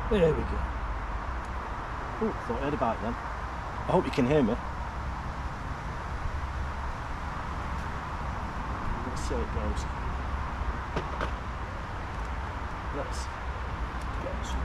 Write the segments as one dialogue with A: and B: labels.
A: There we go. Oh, thought I had a bite then. I hope you can hear me. Let's see how it goes. Let's get some.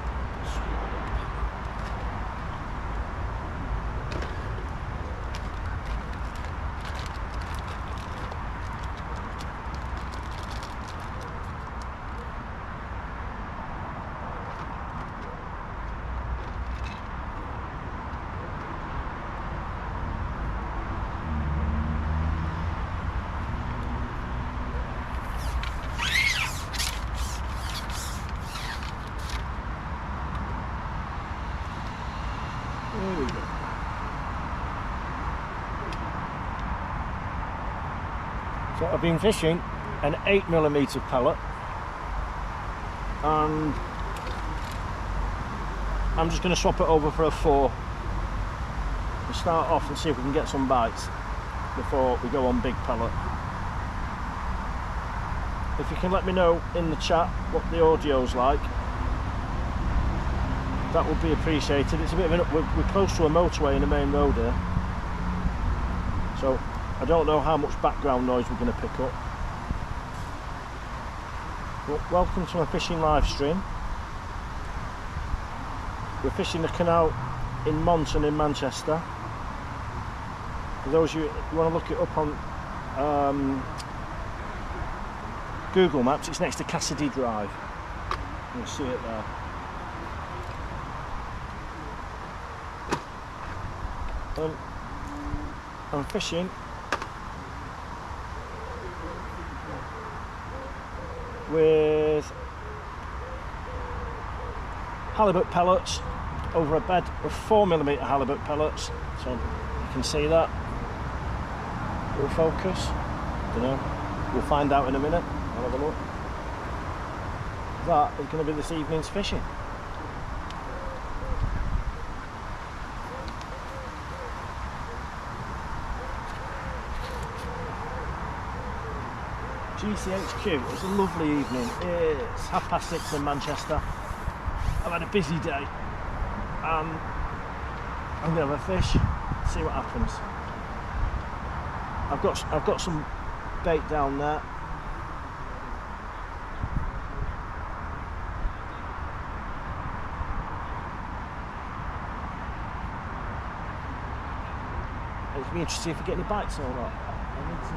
A: There we go. So I've been fishing an 8mm pellet, and I'm just going to swap it over for a 4 and start off and see if we can get some bites before we go on big pellet. If you can let me know in the chat what the audio's like, that would be appreciated. It's a bit of an, we're close to a motorway in the main road here, so I don't know how much background noise we're going to pick up. Well, welcome to my fishing live stream. We're fishing the canal in Monton in Manchester. For those of you who want to look it up on Google Maps, it's next to Cassidy Drive. You'll see it there. I'm fishing with halibut pellets over a bed of 4mm halibut pellets, so you can see that. Will focus? Don't know. We'll find out in a minute. I'll have a look. That is going to be this evening's fishing. GCHQ, it was a lovely evening. It's 6:30 in Manchester. I've had a busy day. I'm going to have a fish, see what happens. I've got some bait down there. It's be interesting if we get any bites or not. I need to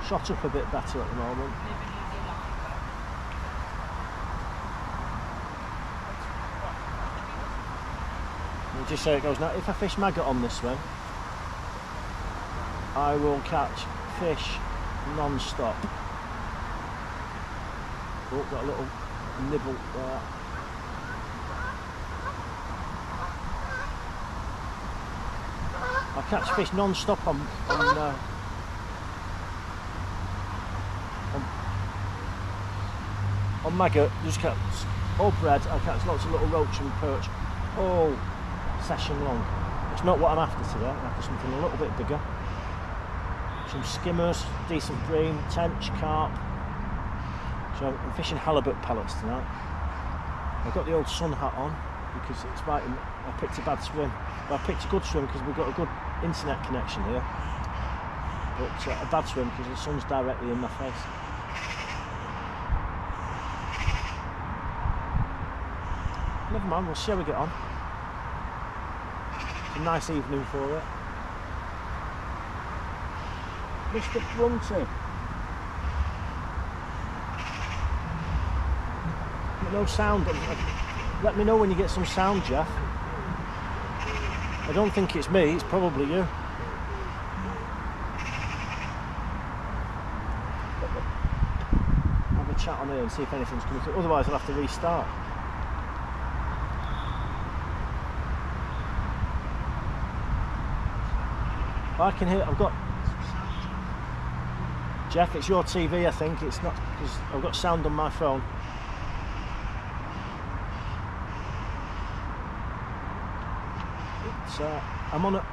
A: shot up a bit better at the moment. We'll just say it goes now. If I fish maggot on this one, I will catch fish non-stop. Oh, got a little nibble there. I catch fish non-stop on maggot. Just catch or bread. I catch lots of little roach and perch all session long. It's not what I'm after today. I'm after something a little bit bigger. Some skimmers, decent bream, tench, carp. So I'm fishing halibut pellets tonight. I've got the old sun hat on because it's right in, I picked a bad swim. Well, I picked a good swim because we've got a good internet connection here. But a bad swim because the sun's directly in my face. Never mind, we'll see how we get on. It's a nice evening for it. Mr. Brunty. No sound. Let me know when you get some sound, Jeff. I don't think it's me, it's probably you. Have a chat on here and see if anything's coming through. Otherwise I'll have to restart. I can hear, I've got... Jeff, it's your TV, I think. It's not, because I've got sound on my phone. It's, I'm on a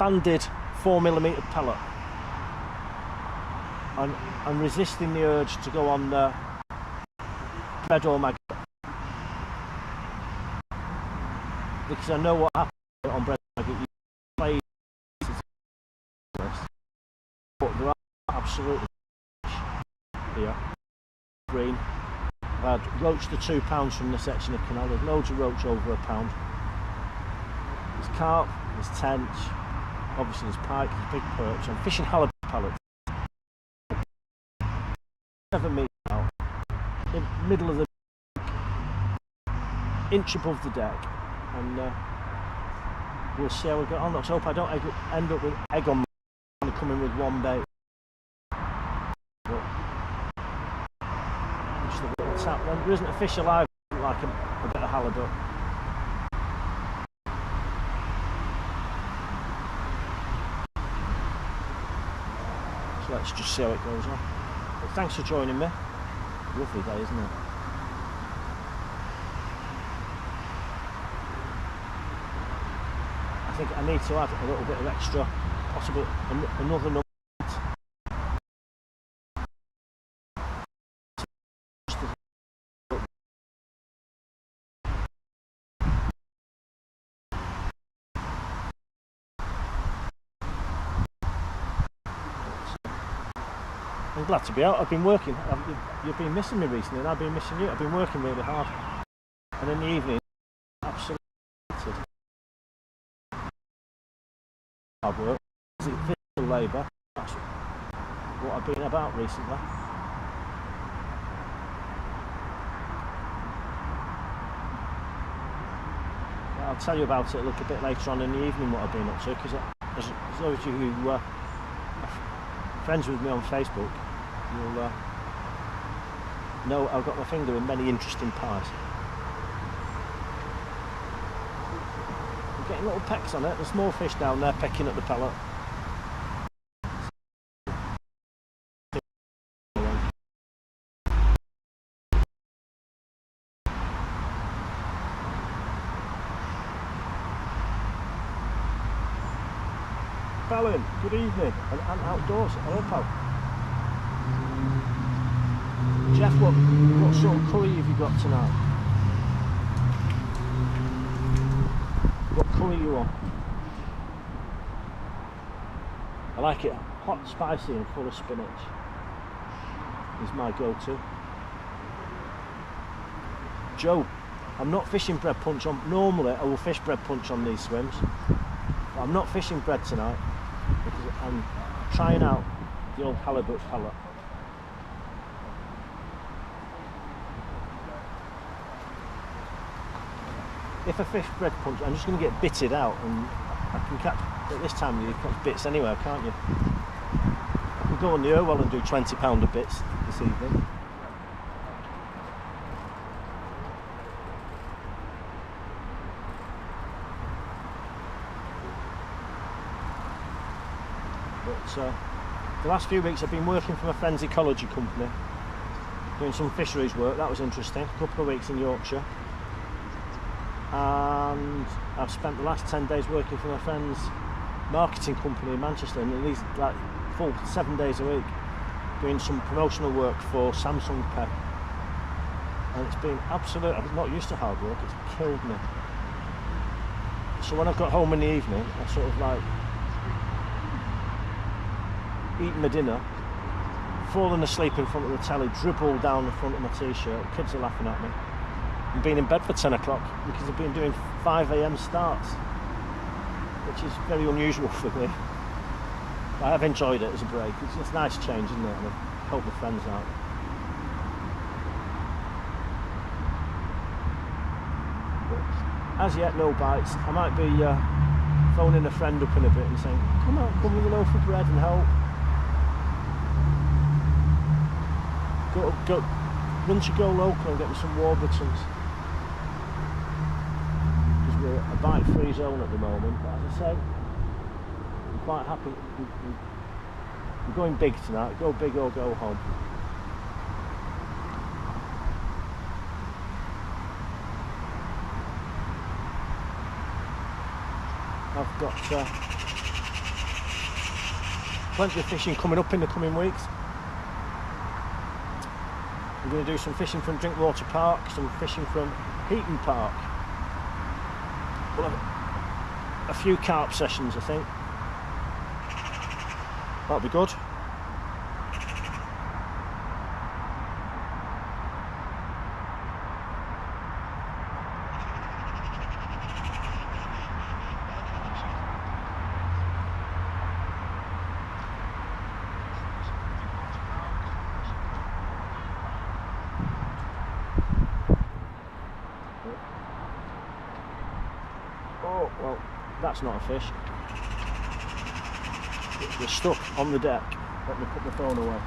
A: banded 4mm pellet. I'm resisting the urge to go on bread or maggot. because I know what happens on bread nugget. You play, but there are absolutely here. Green. I've had roach to £2 from this section of canal. There's loads of roach over £1. There's carp, there's tench, obviously there's pike, there's big perch. I'm fishing halibut pellets. 7 metres out, in the middle of the inch above the deck, and we'll see how we get on. Let's hope I don't end up with egg on my coming with one bait. But just a little tap. There isn't a fish alive like a bit of halibut. So let's just see how it goes on. But thanks for joining me. Lovely day, isn't it? I think I need to add a little bit of extra, possibly another number. I'm glad to be out. I've been working. You've been missing me recently, and I've been missing you. I've been working really hard, and in the evening, absolutely hard work. Physical labour. That's what I've been about recently. I'll tell you about it a little bit later on in the evening, what I've been up to, because as those of you who are friends with me on Facebook, you'll know I've got my finger in many interesting pies. I'm getting little pecks on it. There's small fish down there pecking at the pellet. Alan, good evening, and outdoors. Hello, pal. Jeff, what sort of curry have you got tonight? What curry are you on? I like it hot, spicy, and full of spinach. Is my go-to. Joe, I'm not fishing bread punch on. Normally, I will fish bread punch on these swims. But I'm not fishing bread tonight, because I'm trying out the old halibut pellet. If I fish bread punch, I'm just going to get bitted out, and I can catch, at this time of year, you catch bits anywhere, can't you? I can go on the Irwell and do 20-pounder bits this evening. But the last few weeks I've been working for my friend's ecology company, doing some fisheries work. That was interesting. A couple of weeks in Yorkshire, and I've spent the last 10 days working for my friend's marketing company in Manchester, and these like full 7 days a week doing some promotional work for Samsung Pay, and it's been absolute. I'm not used to hard work. It's killed me. So when I got home in the evening, I sort of like eating my dinner, falling asleep in front of the telly, dribble down the front of my t-shirt. The kids are laughing at me. And being in bed for 10 o'clock because I've been doing 5 AM starts, which is very unusual for me. But I have enjoyed it as a break. It's a nice change, isn't it? And I help my friends out. But as yet, no bites. I might be phoning a friend up in a bit and saying, come out, come with a loaf of bread and help. Run to go local and get me some Warburtons, because we're a bite-free zone at the moment. But as I say, I'm quite happy. We're going big tonight. Go big or go home. I've got plenty of fishing coming up in the coming weeks. I'm going to do some fishing from Drinkwater Park, some fishing from Heaton Park. we'll have a few carp sessions, I think. That'll be good. Oh, well, that's not a fish. They're stuck on the deck. Let me put my phone away.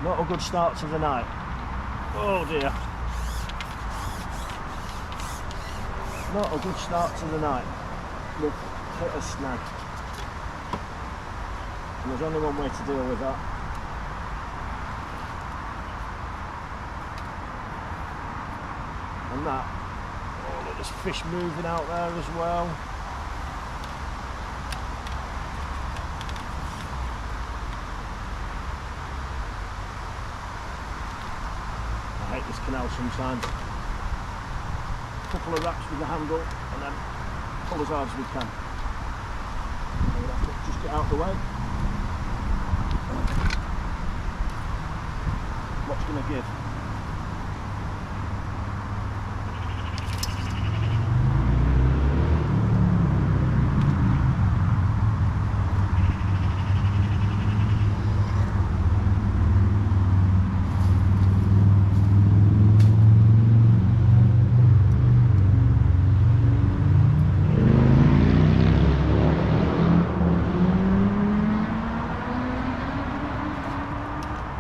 A: Not a good start to the night. Oh dear. Not a good start to the night. We've hit a snag. And there's only one way to deal with that. And that. Oh look, there's fish moving out there as well. This canal sometimes. A couple of wraps with the handle and then pull as hard as we can. And we'll have to just get out of the way. What's going to give?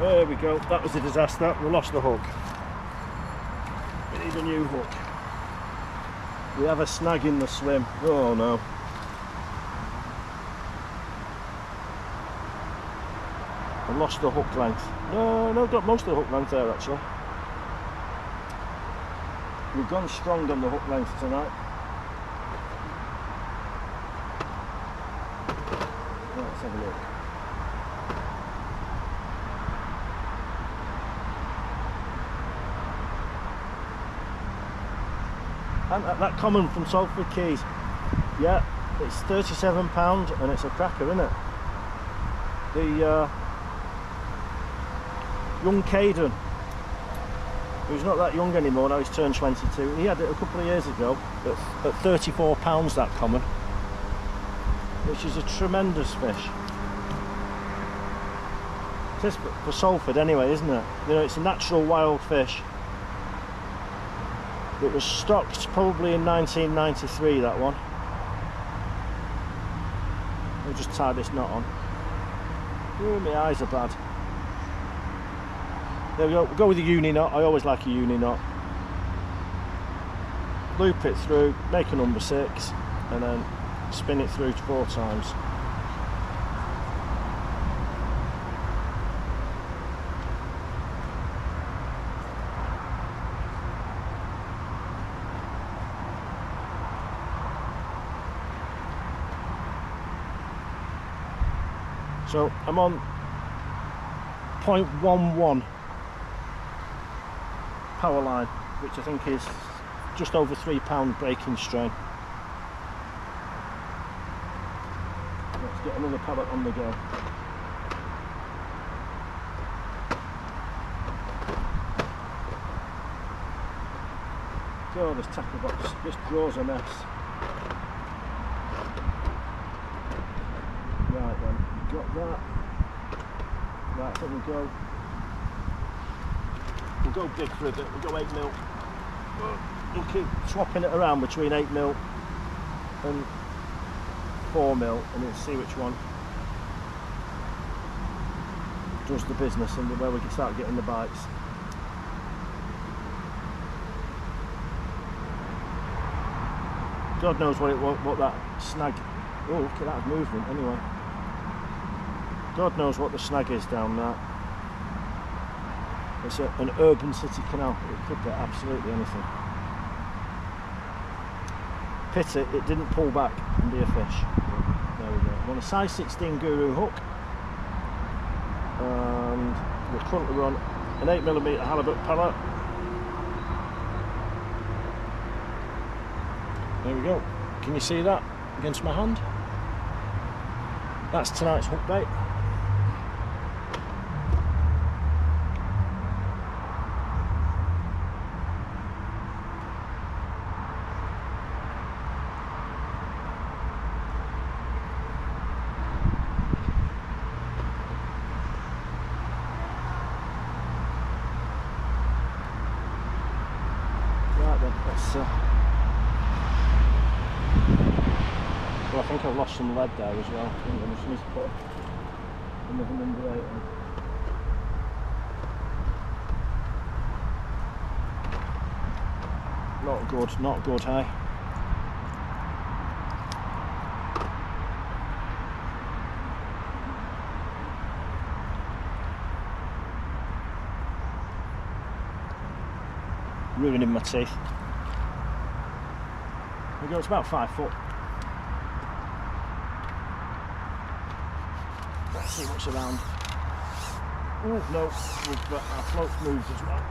A: There we go, that was a disaster. We lost the hook. We need a new hook. We have a snag in the swim. Oh no. I lost the hook length. No, got most of the hook length there actually. We've gone strong on the hook length tonight. Let's have a look. And that common from Salford Keys, yeah, it's £37 and it's a cracker, isn't it? The young Caden, who's not that young anymore, now he's turned 22, he had it a couple of years ago at £34 that common, which is a tremendous fish. It is for Salford anyway, isn't it? You know, it's a natural wild fish. It was stocked probably in 1993, that one. I'll just tie this knot on. Oh, my eyes are bad. There we go, we'll go with a uni knot. I always like a uni knot. Loop it through, make a number 6, and then spin it through 4 times. So I'm on 0.11 power line, which I think is just over £3 breaking strain. Let's get another pellet on the go. Oh, this tackle box just draws a mess. Right then. Got that. Right, then we'll go big for a bit, we'll go 8mm. We'll keep swapping it around between 8mm and 4mm and then see which one does the business and where we can start getting the bites. God knows what that snag. Oh, look at that movement anyway. God knows what the snag is down there. It's an urban city canal. It could be absolutely anything. Pity it didn't pull back and be a fish. There we go. I'm on a size 16 Guru hook. And we're currently on an 8mm halibut pellet. There we go. Can you see that against my hand? That's tonight's hook bait. Right then, let's well, I think I've lost some lead there as well. I think I just need to put another number 8 on. Not good, not good, hey? Ruining my teeth. There we go, it's about 5 foot. Let's see what's around. Oh no, our float's moved as well.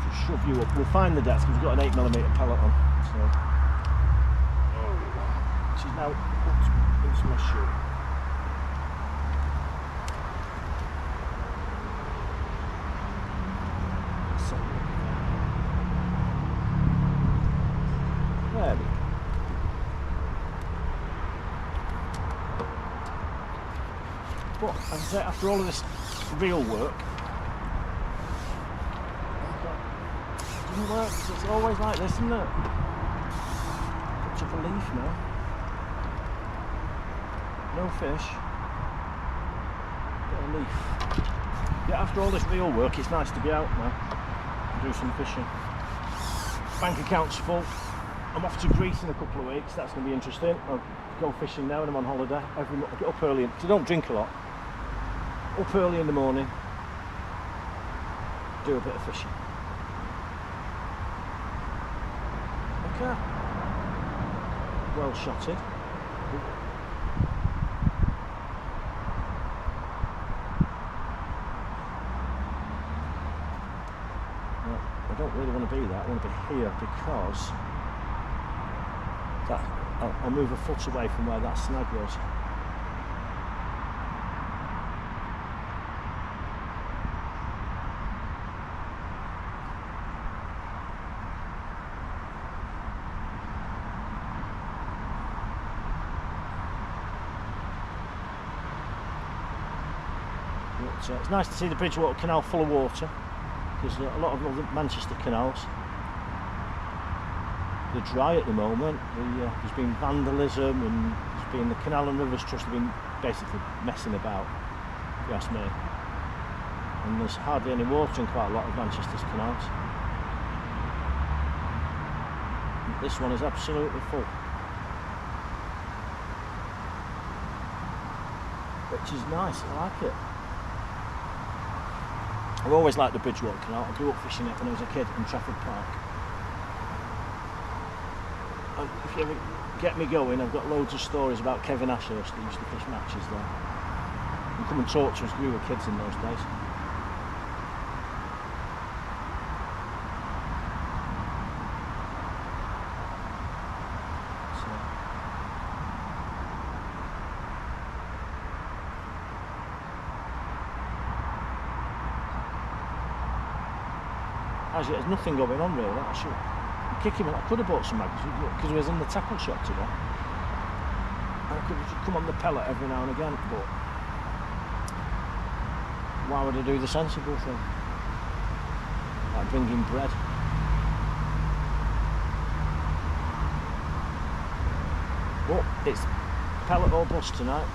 A: Just shove you up. We'll find the depth because we've got an 8mm pellet on. So, she's now hooked into my shoe. There we go. But as I say, after all of this reel work, it doesn't work. It's always like this, isn't it? Puts up a leaf now. No fish. Got a leaf. Yeah, after all this reel work, it's nice to be out now and do some fishing. Bank account's full. I'm off to Greece in a couple of weeks. That's going to be interesting. I'll go fishing now when I'm on holiday. I get up early because I don't drink a lot. Up early in the morning, do a bit of fishing. Okay. Well shotted. No, I don't really want to be that. I want to be here because I'll move a foot away from where that snag was. But, it's nice to see the Bridgewater Canal full of water because a lot of other Manchester canals, they're dry at the moment. There's been vandalism and there's been the Canal and Rivers Trust have been basically messing about, if you ask me. And there's hardly any water in quite a lot of Manchester's canals. This one is absolutely full, which is nice. I like it. I've always liked the Bridgewater Canal. I grew up fishing it when I was a kid in Trafford Park. And if you ever get me going, I've got loads of stories about Kevin Ashurst who used to fish matches there. And come and talk to us, we were kids in those days. As yet, there's nothing going on really. I should kick him. I could have bought some magazines because he was in the tackle shop today. And I could have just come on the pellet every now and again, but why would I do the sensible thing? Like bringing bread. But it's pellet or bust tonight.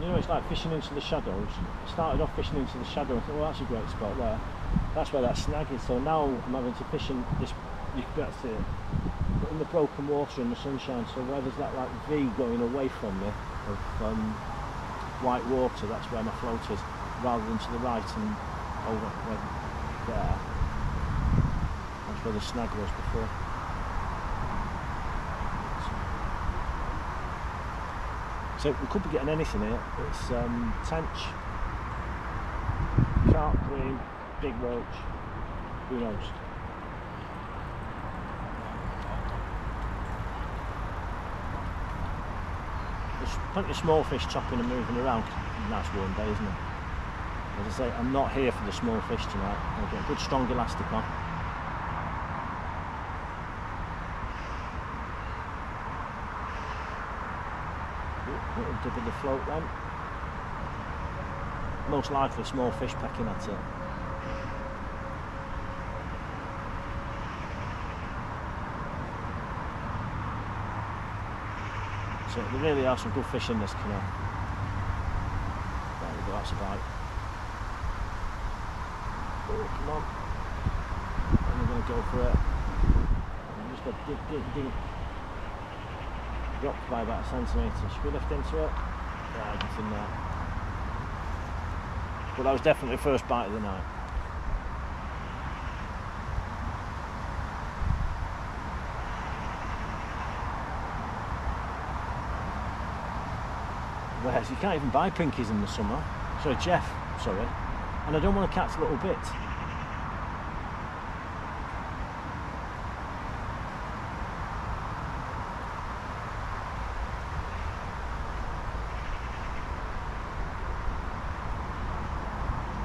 A: You know, it's like fishing into the shadows. I started off fishing into the shadow and thought, well, that's a great spot there. That's where that snag is. So now I'm having to fish in this, you can see it, but in the broken water and the sunshine. So where there's that like V going away from me of white water, that's where my float is, rather than to the right and over there. I was That's where the snag was before. So we could be getting anything here. It's tench, carp cream, big roach, who knows. There's plenty of small fish chopping and moving around. Nice warm day, isn't it? As I say, I'm not here for the small fish tonight. I'll get a good strong elastic on. Little dip of the float then. Most likely small fish pecking at it. So there really are some good fish in this canal. There we go, that's a bite. Oh, come on. And we're going to go for it. And just go dig. Dropped by about a centimetre. Should we lift into it? Yeah, nothing there. But that was definitely the first bite of the night. Whereas you can't even buy pinkies in the summer. Sorry, Jeff, sorry. And I don't want to catch little bits.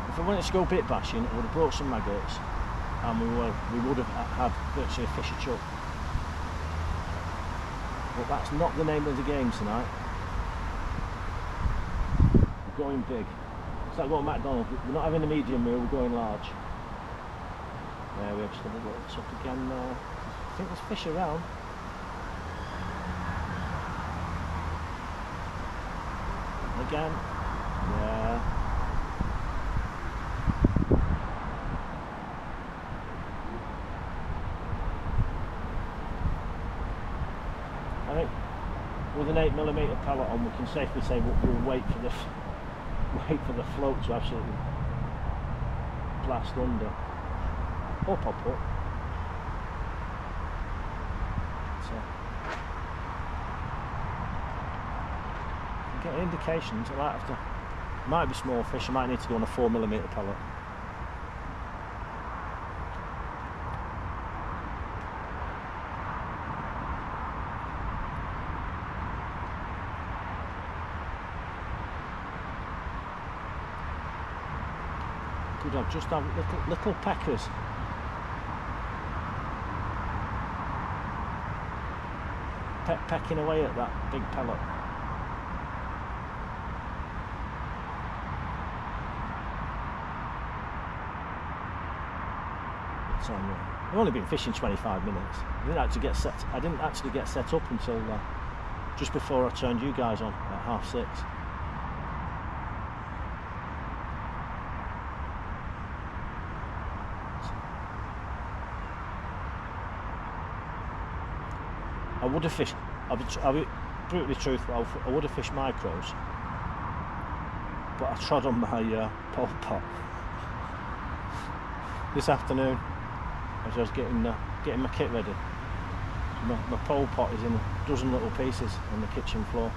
A: If I wanted to go bit bashing, I would have brought some maggots and we would have had virtually a fish a chuck. But that's not the name of the game tonight. We're going big. It's like going to McDonald's. We're not having a medium meal, we're going large. There we have just a little tuck again there. I think there's fish around. Again. Yeah. I think with an 8mm pellet on, we can safely say we'll wait for the float to absolutely blast under. Up I'll put. So, get indications. I might be small fish. I might need to go on a 4mm pellet. I've just have little peckers. Pecking away at that big pellet. So I've only been fishing 25 minutes. I didn't actually get set up until just before I turned you guys on at 6:30. I would have fished, I'll be brutally truthful, I would have fished micros, but I trod on my pole pot this afternoon as I was getting my kit ready. My pole pot is in a dozen little pieces on the kitchen floor.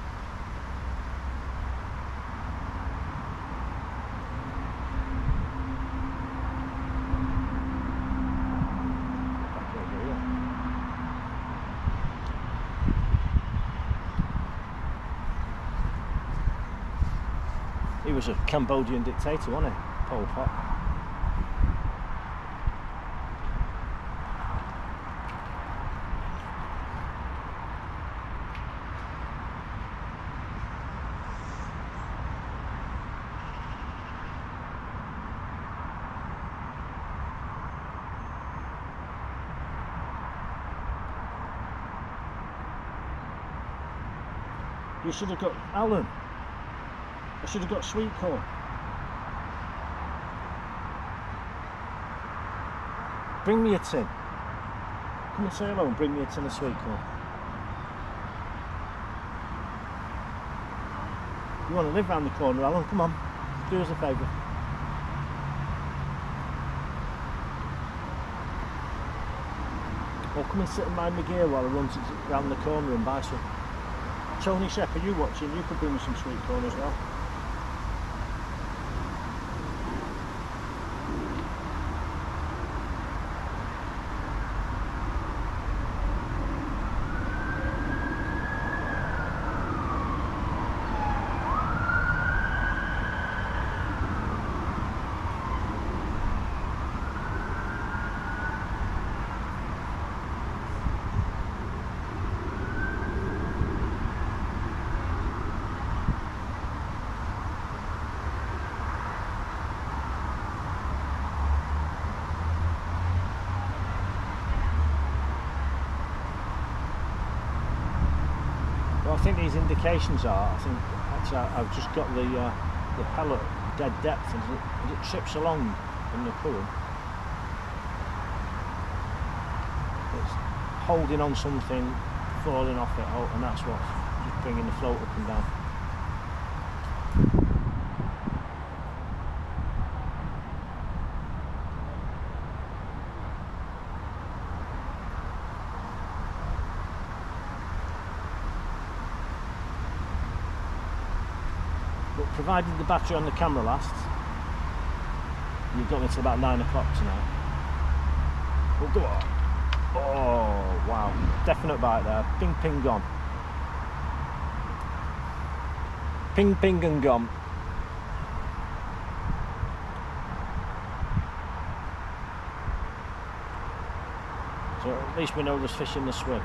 A: He was a Cambodian dictator, wasn't he? Pol Pot. You should have got Alan. I should have got sweet corn. Bring me a tin. Come and say hello and bring me a tin of sweet corn. You want to live round the corner, Alan? Come on, do us a favour. Or come and sit and mind my gear while I run round the corner and buy some. Tony Shep, are you watching? You could bring me some sweet corn as well. I think these indications are, I think actually I've just got the pellet dead depth as it chips along in the current. It's holding on something, falling off it, and that's what's just bringing the float up and down. Provided the battery on the camera lasts, you've got me till about 9 o'clock tonight. We'll go on. Oh wow, definite bite there. Ping ping gone. Ping ping and gone. So at least we know there's fish in the swim.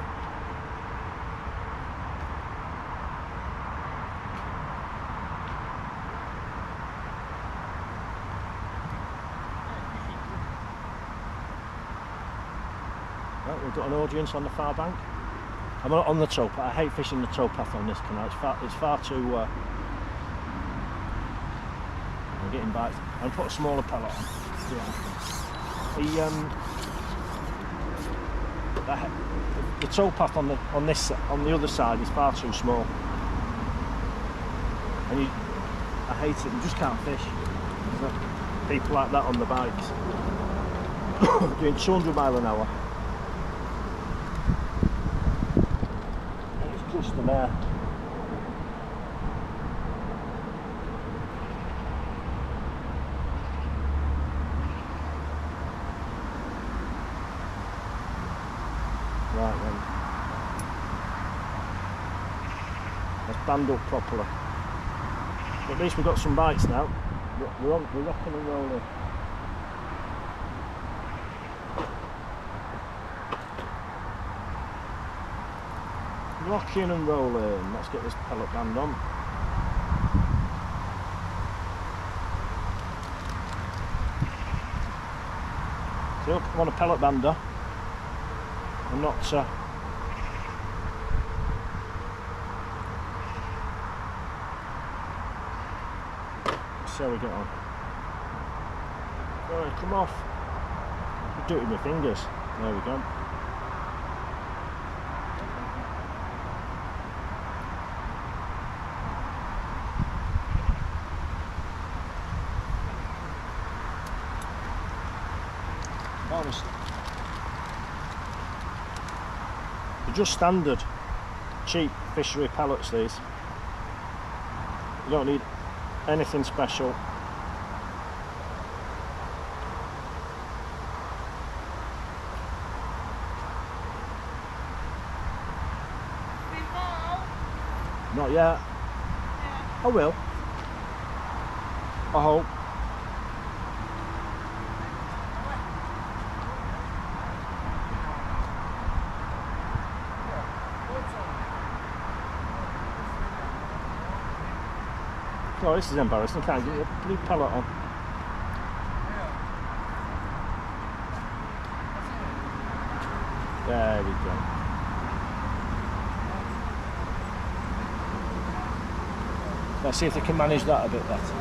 A: We've got an audience on the far bank. I'm on the towpath. I hate fishing the towpath on this canal. It's far too. I'm getting bites. I'll put a smaller pellet on. The towpath on the other side is far too small, and I hate it. You just can't fish. People like that on the bikes doing 200 miles an hour. Just the mare. Right then. Let's band up properly. But at least we've got some bites now. We're rocking and rolling. Rocking and rolling. Let's get this pellet band on. So I want a pellet bander. I'm not. Let's see how we get on. Alright, come off. I'll do it with my fingers. There we go. They're just standard cheap fishery pellets, these. You don't need anything special. Not yet. Yeah. I will. I hope. Oh, this is embarrassing. I can't get a blue pellet on. There we go. Let's see if they can manage that a bit better.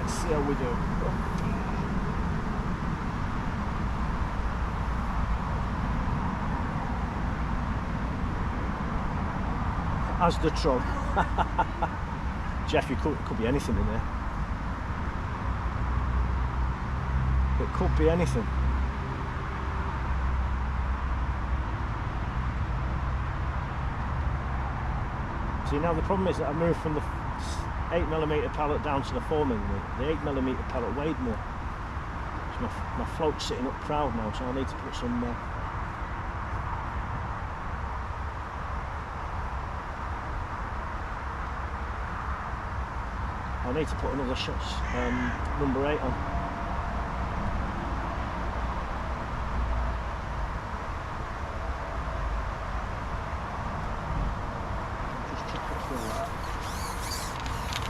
A: See how we do. as the truck. Jeff, it could be anything in there. It could be anything. See, now the problem is that I moved from the 8mm pellet down to the 4mm. The 8mm pellet weighed more. So my float's sitting up proud now, so I need to put some I need to put another number 8 on.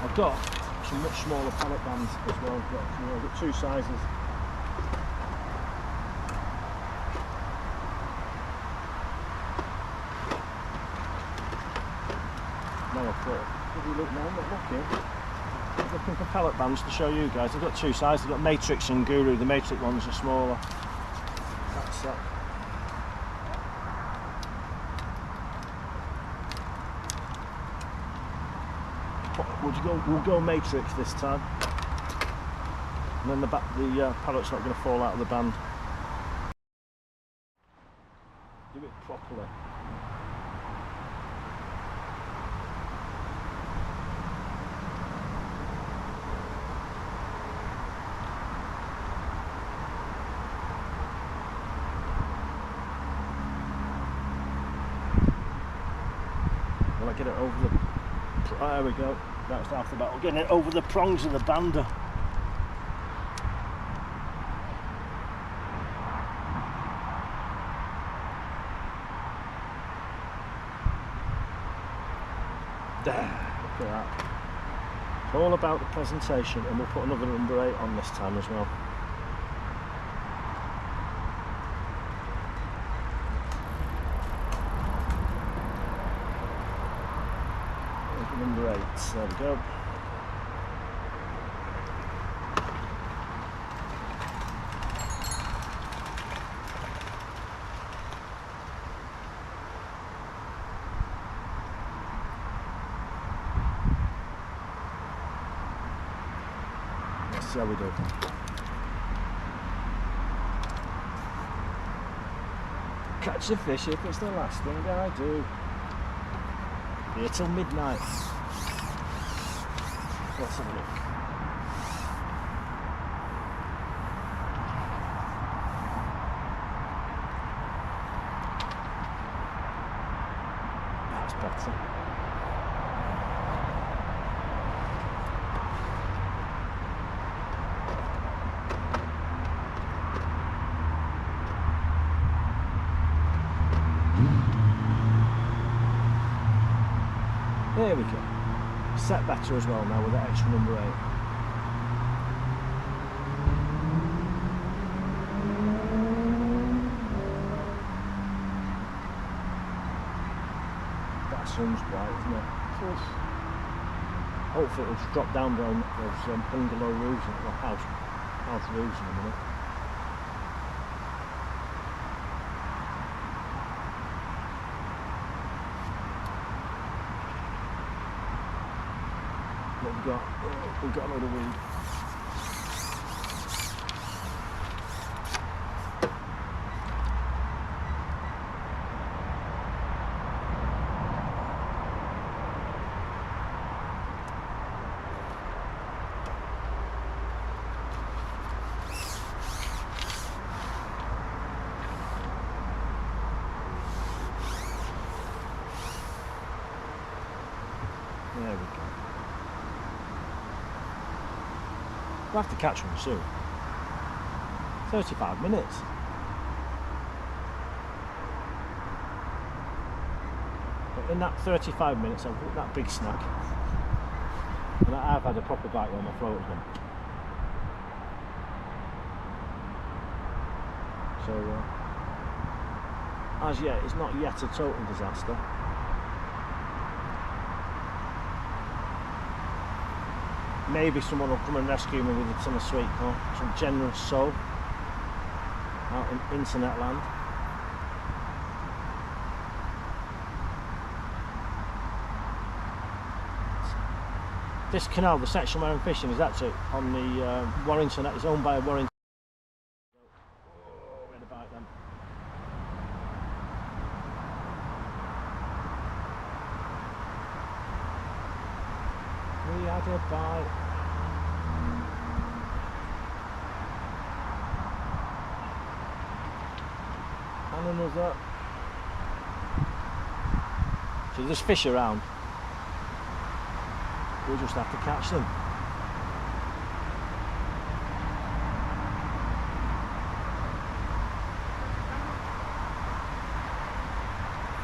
A: I've got some much smaller pellet bands as well. I've got 2 sizes. Now I've got, if you look now, I'm not looking. I'm looking for pellet bands to show you guys. I've got 2 sizes. I've got Matrix and Guru. The Matrix ones are smaller. That's that. We'll go Matrix this time, and then the pellet's not going to fall out of the band. Do it properly. Will I get it over the... There we go. That's half the battle. Getting it over the prongs of the bander. There. Look at that. It's all about the presentation, and we'll put another number 8 on this time as well. Number 8, there we go. Let's see how we do. Catch a fish if it's the last thing I do. Here till midnight. Let's have a look. That's better. There we go. Set better as well now with that extra number 8. That sun's bright, isn't it? Hopefully it'll drop down behind those bungalow roofs or house roofs in a minute. We've got a load of wind. There we go. We'll have to catch one soon. 35 minutes. But in that 35 minutes I've got that big snag. And I've had a proper bite where my float has gone. So as yet it's not yet a total disaster. Maybe someone will come and rescue me with a ton of sweet corn, some generous soul out in internet land. This canal, the section where I'm fishing, is actually on the Warrington. It's owned by Warrington. Oh, we had a bite then. We had a bite. And another. So there's fish around. We'll just have to catch them.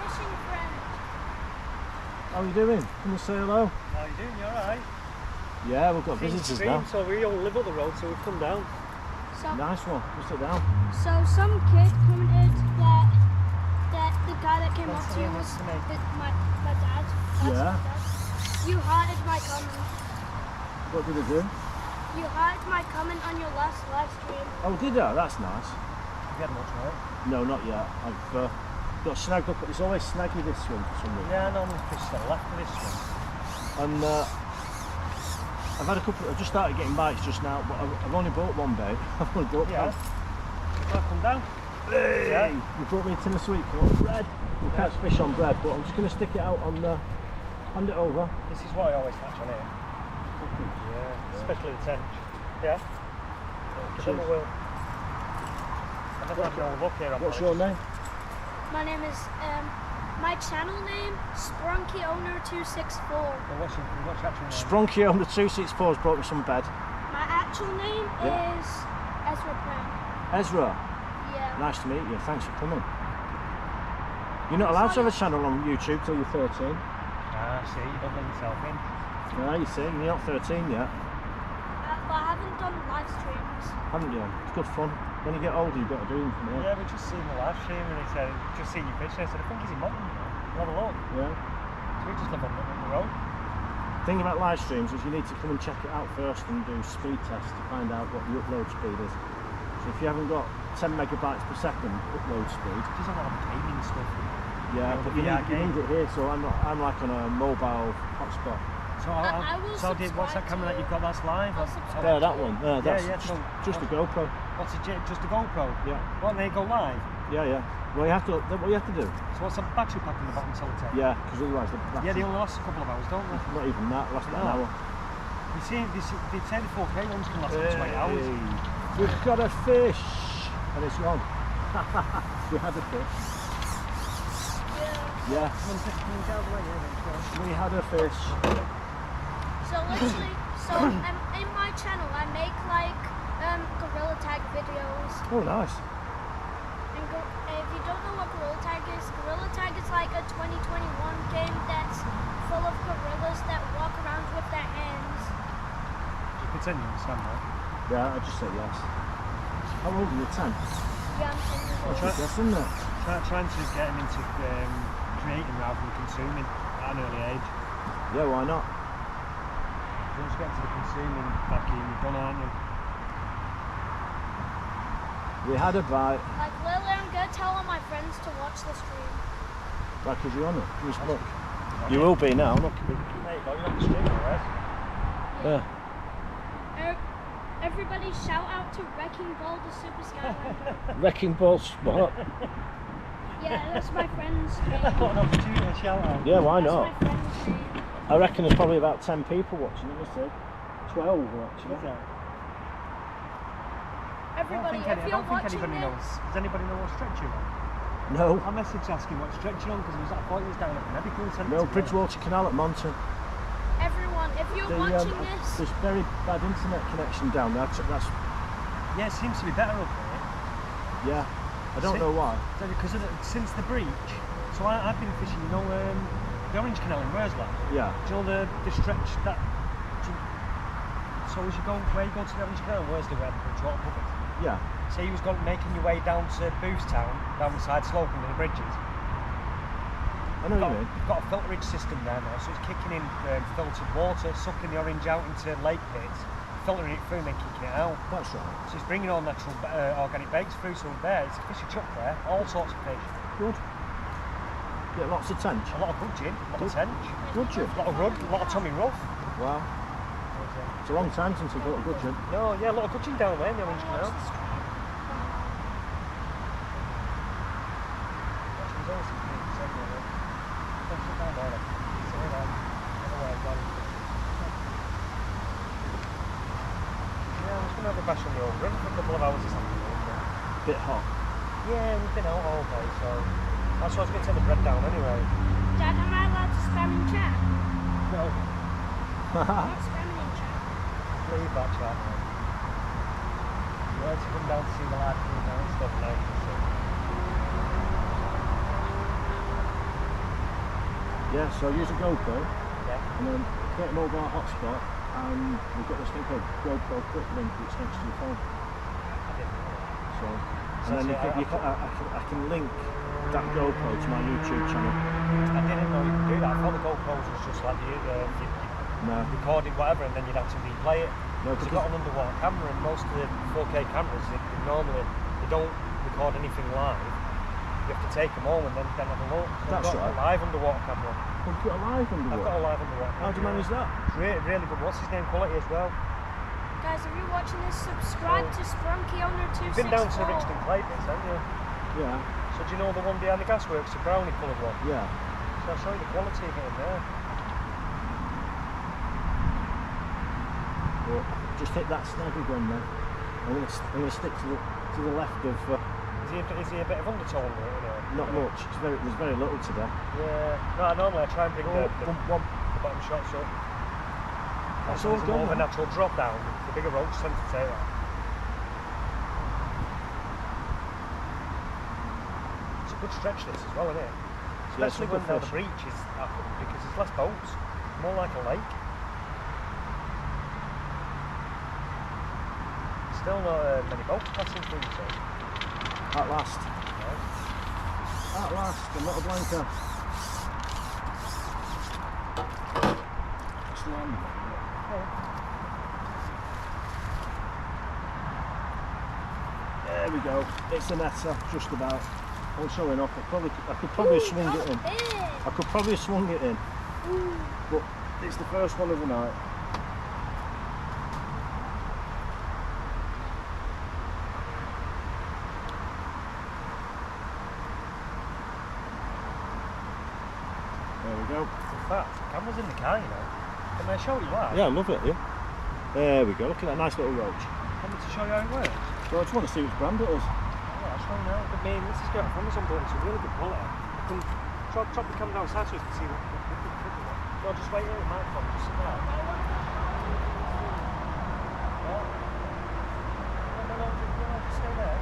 B: Fishing friend.
A: How are you doing? Come and say hello.
C: How are you doing? You alright?
A: Yeah, we've got visitors now.
C: So we all live up the road, so we've come down.
B: So,
A: Nice one. Just sit down.
B: so some kid commented that the guy that came up to you was my dad. That's
A: Yeah.
B: my dad. You hearted my comment.
A: What did I do?
B: You hearted my comment on your last live stream.
A: Oh, did I? That's nice.
C: Have you had much, right?
A: No, not yet. I've got snagged up. It's always snaggy this one for some reason.
C: Yeah, I normally fish to the left of this one.
A: And I've had a couple. I've just started getting bites just now, but I've only bought one bait. I've only bought
C: Yeah. I'll come down.
A: Hey!
C: Yeah.
A: You brought me a tin of sweet corn bread. You catch fish on bread, but I'm just going to stick it out on the. Hand it over.
C: This is what I always catch on here. Yeah. Especially the tench. Yeah. Give them a whirl. I never had no luck here.
A: What's your name?
B: My name is my channel name Sprunky Owner 264.
C: What's your actual name?
A: Sprunky on the 264's brought me some bed.
B: My actual name
A: Yeah.
B: is Ezra Brown.
A: Ezra,
B: Yeah.
A: nice to meet you. Thanks for coming. You're not allowed to have a channel on YouTube till you're 13.
C: Ah, see, you don't let yourself in.
A: No, you see, you're not 13 yet,
B: But I haven't done live streams.
A: haven't you? It's good fun. When you get older, you've got to do them from here.
C: Yeah, we just seen the live stream and he said, just seen you fishing. I said, I think he's in Mutton. Have a look.
A: Yeah.
C: So we just live on the road.
A: The thing about live streams is you need to come and check it out first and do speed tests to find out what the upload speed is. So if you haven't got 10 megabytes per second upload speed,
C: There's a lot of gaming stuff.
A: yeah, but you need it here. So I'm like on a mobile hotspot.
C: So,
B: I will
C: what's that
B: subscribe
C: camera that
B: to-
C: you've got that's live?
B: I'll subscribe.
A: There, that one. Yeah, that's
C: yeah, so
A: just a GoPro.
C: What's just a GoPro?
A: Yeah,
C: What, they go live?
A: yeah. Well, you have to. What you have to do?
C: So what's the battery pack in the bottom solitaire?
A: Yeah, because otherwise the
C: Yeah,
A: battery,
C: they only last a couple of hours, don't they?
A: not even that. Last about an
C: No.
A: hour.
C: You see, they say the 4K ones can last up to 8 hours.
A: We've got a fish, and it's gone. We had a fish.
B: Yeah.
A: Yeah,
C: Come on, get out of the way, yeah,
A: we had a fish.
B: So literally, in my channel I make like gorilla tag videos.
A: Oh, nice.
B: And if you don't know what gorilla tag is like a 2021 game that's full of gorillas that walk around with their hands.
C: Just pretend you understand that.
A: Yeah, I just said yes. How old are you? 10.
B: Yeah, I'm 10 years old.
C: try-
A: Yes, isn't it?
C: Trying to get them into creating rather than consuming at an early age.
A: Yeah, why not?
C: Once you get to the consuming back in, you're done, aren't you?
A: We had a bite.
B: Like literally, I'm gonna tell all my friends to watch the stream.
A: Right, because you're on it. Look. You will be now. Look.
C: There you go, you're on the stream, alright?
A: Yeah.
B: Everybody shout out to Wrecking Ball the Super Skylander.
A: Wrecking Ball Spot.
B: Yeah, that's my friend's name.
C: What an opportunity to shout out.
A: Yeah, why
B: That's
A: not?
B: my friend's name.
A: I reckon there's probably about 10 people watching it. Let's see. 12 actually.
C: I
B: Everybody,
C: don't
B: if
C: think
B: you're watching
C: anybody
B: this,
C: knows. Does anybody know what stretch you're on?
A: No.
C: I messaged asking what stretch you're on because I thought he was down at the medical centre.
A: No, Bridgewater Canal at Monton.
B: everyone, if you're watching this,
A: There's very bad internet connection down there. That's
C: Yeah, it seems to be better up here.
A: yeah. I don't know why.
C: Because since the breach, so I've been fishing, you know, the Orange Canal in Worsley.
A: Yeah.
C: Do you know the stretch that? So as you go, where you go to the Orange Canal in Worsley, where the Bridgewater pub is.
A: Yeah.
C: Say you was making your way down to Boothstown, down the side slope under the bridges.
A: I know what you mean.
C: You've got a filterage system there now, so it's kicking in filtered water, sucking the orange out into lake pits, filtering it through and then kicking it out.
A: That's right.
C: So it's bringing all natural organic bakes through, so there, it's a fishy chuck there, all sorts of fish.
A: Good. Get lots of tench.
C: A lot of gudgeon, a lot of tench,
A: Would you?
C: a lot of rudd, a lot of tummy rough.
A: Wow.
C: yeah.
A: It's a long time since I've got a gudgeon.
C: No, yeah, a lot of gudgeon down there in the Orange Canal. Have a bash on the old run for a couple of hours or something.
A: Bit hot.
C: Yeah, we've been out all day, so that's why I was going to take the bread down anyway.
B: Dad, am I allowed to spam in chat?
C: No.
B: I'm not spamming in chat.
C: Leave that chat, man. You like to come down to see the live crew now instead of night.
A: Yeah, so use a GoPro
C: Yeah.
A: and then create a mobile hotspot, and we've got this thing called GoPro Quick Link which next to your phone.
C: I didn't know that.
A: So, and then I can link that GoPro to my YouTube channel.
C: I didn't know you could do that. I thought the GoPros was just like you
A: No.
C: recorded whatever and then you'd have to replay it.
A: No,
C: Because you've got an underwater camera and most of the 4K cameras, they normally they don't record anything live. You have to take them home and then have a look. So
A: That's
C: I've got
A: right.
C: a live underwater camera.
A: We've got a live
C: I've got a
A: underwater.
C: live underwater camera.
A: How do you manage that?
C: Really, really good. What's his name? Quality as well.
B: Guys, if you're watching this, subscribe to Sprunky Owner 264.
C: You've been down to Rixton Clay bits, haven't you?
A: Yeah,
C: So do you know the one behind the gasworks, the brownie coloured one?
A: yeah.
C: So I'll show you the quality of it in there.
A: Well, just hit that snag again then. I'm going to stick to the left of.
C: Is he a bit of undertone in it?
A: Not much. There's very little today.
C: Yeah. No, normally I try and bring the
A: One.
C: bottom shots up.
A: That's
C: So
A: all
C: there's more of a
A: done.
C: natural drop down. The bigger ropes tend to take that. It's a good stretch this as well, isn't it?
A: Yeah, it's a
C: Especially
A: good
C: when now the
A: fish.
C: breach is up because there's less boats. More like a lake. Still not many boats passing through, so.
A: At last. At last, I'm not a blanker. Just land. There we go. It's a netter, just about. I'm showing off. I could probably swing it in. I could probably swung it in, but it's the first one of the night. There we go.
C: In fact, the camera's in the car, you know. Can I show you that?
A: Yeah, I love it, yeah. There we go. Look at that nice little roach.
C: Want me to show you how it works?
A: So I just want to see which brand it is.
C: Yeah, I'll show you now. I mean, this is going from Amazon, but it's a really good quality. I can drop the camera down so you can see what. No, just wait here with the microphone, just sit there. No, just stay there.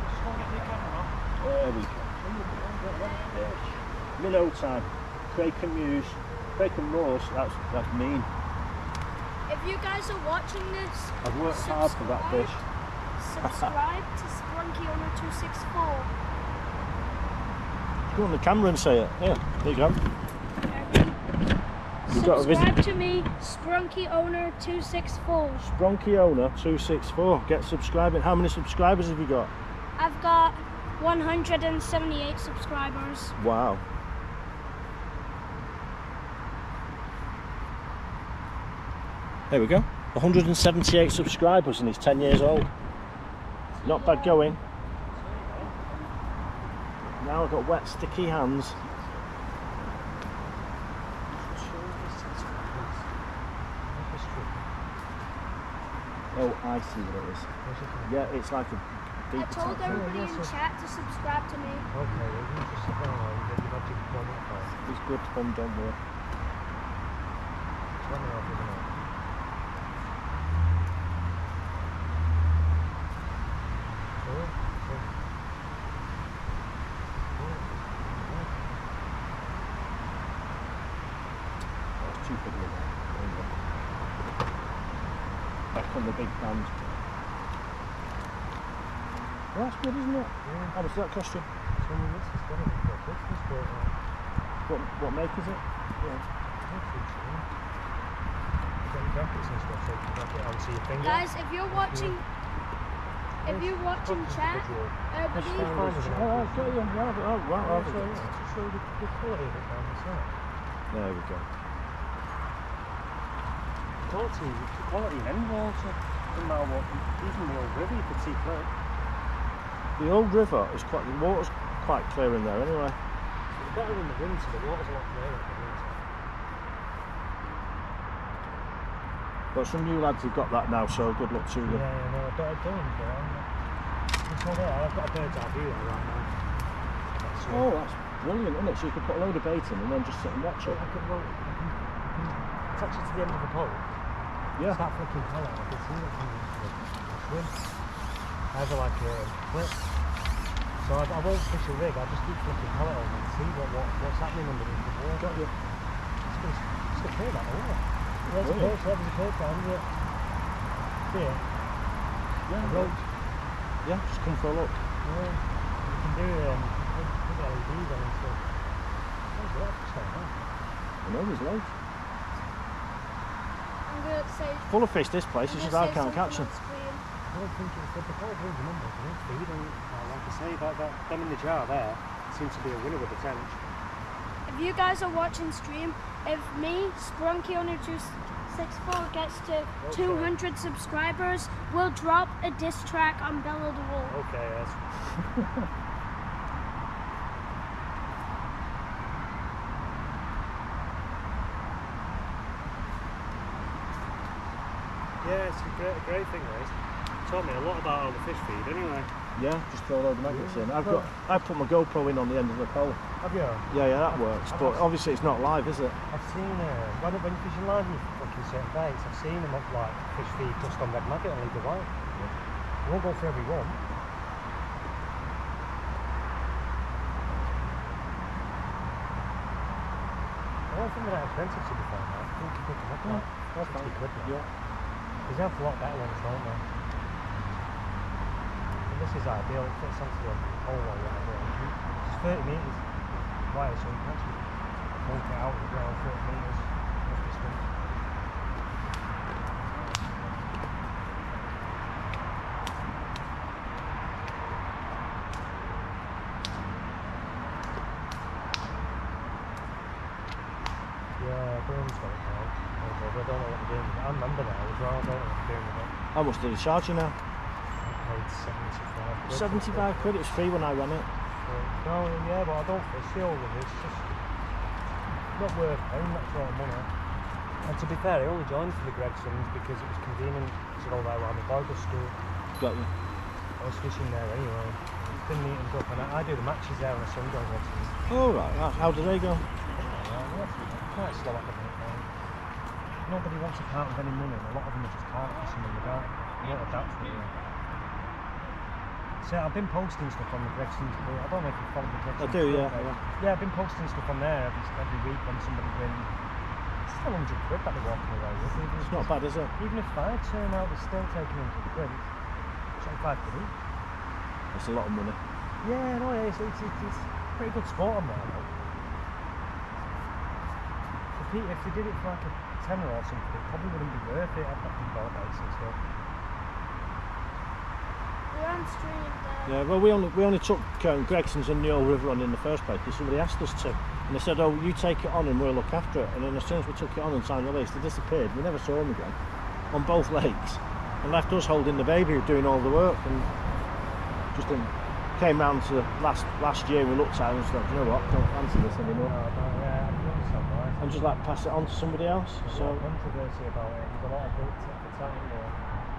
C: Just go and get your camera on.
A: There we go. Minnow time. Crake and Muse. Crake and Morse, that's mean.
B: If you guys are watching this,
A: I've worked hard for that fish.
B: subscribe to Sprunky Owner 264.
A: Go on the camera and say it. Yeah, there you go. You've got a
B: Subscribe to me, Sprunky Owner 264.
A: Spronky Owner 264. Get subscribing. How many subscribers have you got?
B: I've got 178 subscribers.
A: Wow. There we go. 178 subscribers and he's 10 years old. Not bad going. Now I've got wet, sticky hands. Oh, I see what it is. Yeah, it's like a deep
B: I told
A: attack.
B: everybody in chat to subscribe to me.
C: Okay, well, you just sit down and get your magic wand out.
A: It's good fun, don't worry.
C: It's 1.5, isn't it?
A: That's too big. Back on the big band. Well, that's good, isn't it?
C: Yeah.
A: How much does that cost you?
C: So, this is one of the Christmas, but
A: What make is it? Yeah.
B: Guys, if you're watching chat, everybody,
A: Oh, I've got you. Oh, wow.
C: show the quality of it down the side.
A: There we go.
C: quality in any water. Doesn't matter what, even the old river you could see clear.
A: The old river is quite, the water's quite clear in there anyway.
C: It's better in the winter, the water's a lot clearer in the winter.
A: But some new lads have got that now, so good luck to them.
C: Yeah, no, I don't enjoy it. It's all there, I've got a bird's eye view there right now.
A: Oh, that's brilliant, isn't it? So you could put a load of bait in and then just sit and watch it.
C: I can touch it to the end of the pole.
A: Yeah.
C: Start flicking pellet, I can see that coming into the swim. I have like a flip. So I won't fish a rig, I'll just keep flicking pellet over and see what's happening underneath the water.
A: Got you.
C: It's going to clear that over. There's a perch, there's a perch down here. See it?
A: Yeah.
C: A roach.
A: Yeah, just come for a look.
C: Yeah. You can do put the LEDs on and stuff. There's a lot of stuff, huh?
A: I know there's loads.
B: I'm going to say.
A: Full of fish this place, it's just I can't catch them.
C: I don't think it's good. They're quite good numbers, they don't feed on. Like I say, them in the jar there seems to be a winner with the tench.
B: If you guys are watching stream, if me, Sprunky on 264 gets to 200 subscribers, we'll drop a diss track on Bella the Wolf.
C: Okay, yes. Yeah, it's a great thing, this. Taught me a lot about how the fish feed anyway.
A: Yeah, just throw a load of magnets in. I've put my GoPro in on the end of the pole.
C: Have you?
A: Yeah, that works. But obviously it's not live, is it?
C: I've seen when you're fishing live with fucking certain baits, I've seen them like fish feed just on red maggot and leave the white. Yeah. You won't go for every one. I don't think they're that expensive to be fair, man. I think you pick them up like £60 now.
A: Yeah.
C: Because they have a lot better ones, don't they? And this is ideal, it fits onto the hole or whatever. It's 30 metres wide, so you can actually walk it out of the ground 30 metres off distance. Yeah, Broom's got it now. I don't know what they're doing with it. I remember that as well, I don't know what they're doing with it.
A: How much did it charge you now?
C: I paid 75 quid.
A: 75 quid, it was free when I ran it.
C: No, yeah, but I don't fish the old one, it's just not worth paying that sort of money. And to be fair, I only joined for the Gregsons because it was convenient to go there around the Bible school.
A: Got you.
C: I was fishing there anyway. It's been neatened up and I do the matches there on a Sunday once a week.
A: Oh right, how did they go?
C: Quite slow at the minute now. Nobody wants to part with any money, and a lot of them are just can't fishing in the dark. They won't adapt to it. So I've been posting stuff on the Gregsons, I don't know if you follow the Gregsons.
A: I do, yeah.
C: Yeah, I've been posting stuff on there every week when somebody wins. It's still 100 quid that they're walking away with.
A: It's not bad, is it?
C: Even if 5 turn out, they're still taking 100 quid. It's 25 quid each.
A: That's a lot of money.
C: Yeah, no, it's pretty good sport on there though. If they did it for like a tenner or something, it probably wouldn't be worth it. I've got some boat baits and stuff.
B: We're on stream there.
A: Yeah, well we only took Gregson's and the old river on in the first place because somebody asked us to. And they said, oh, you take it on and we'll look after it. And then as soon as we took it on and signed the lease, they disappeared. We never saw them again on both lakes. And left us holding the baby, doing all the work. And just came round to last year and we looked at it and said, you know what, don't fancy this anymore. And just like pass it on to somebody else.
C: There's a lot of controversy about it. There's a lot of built at the time there.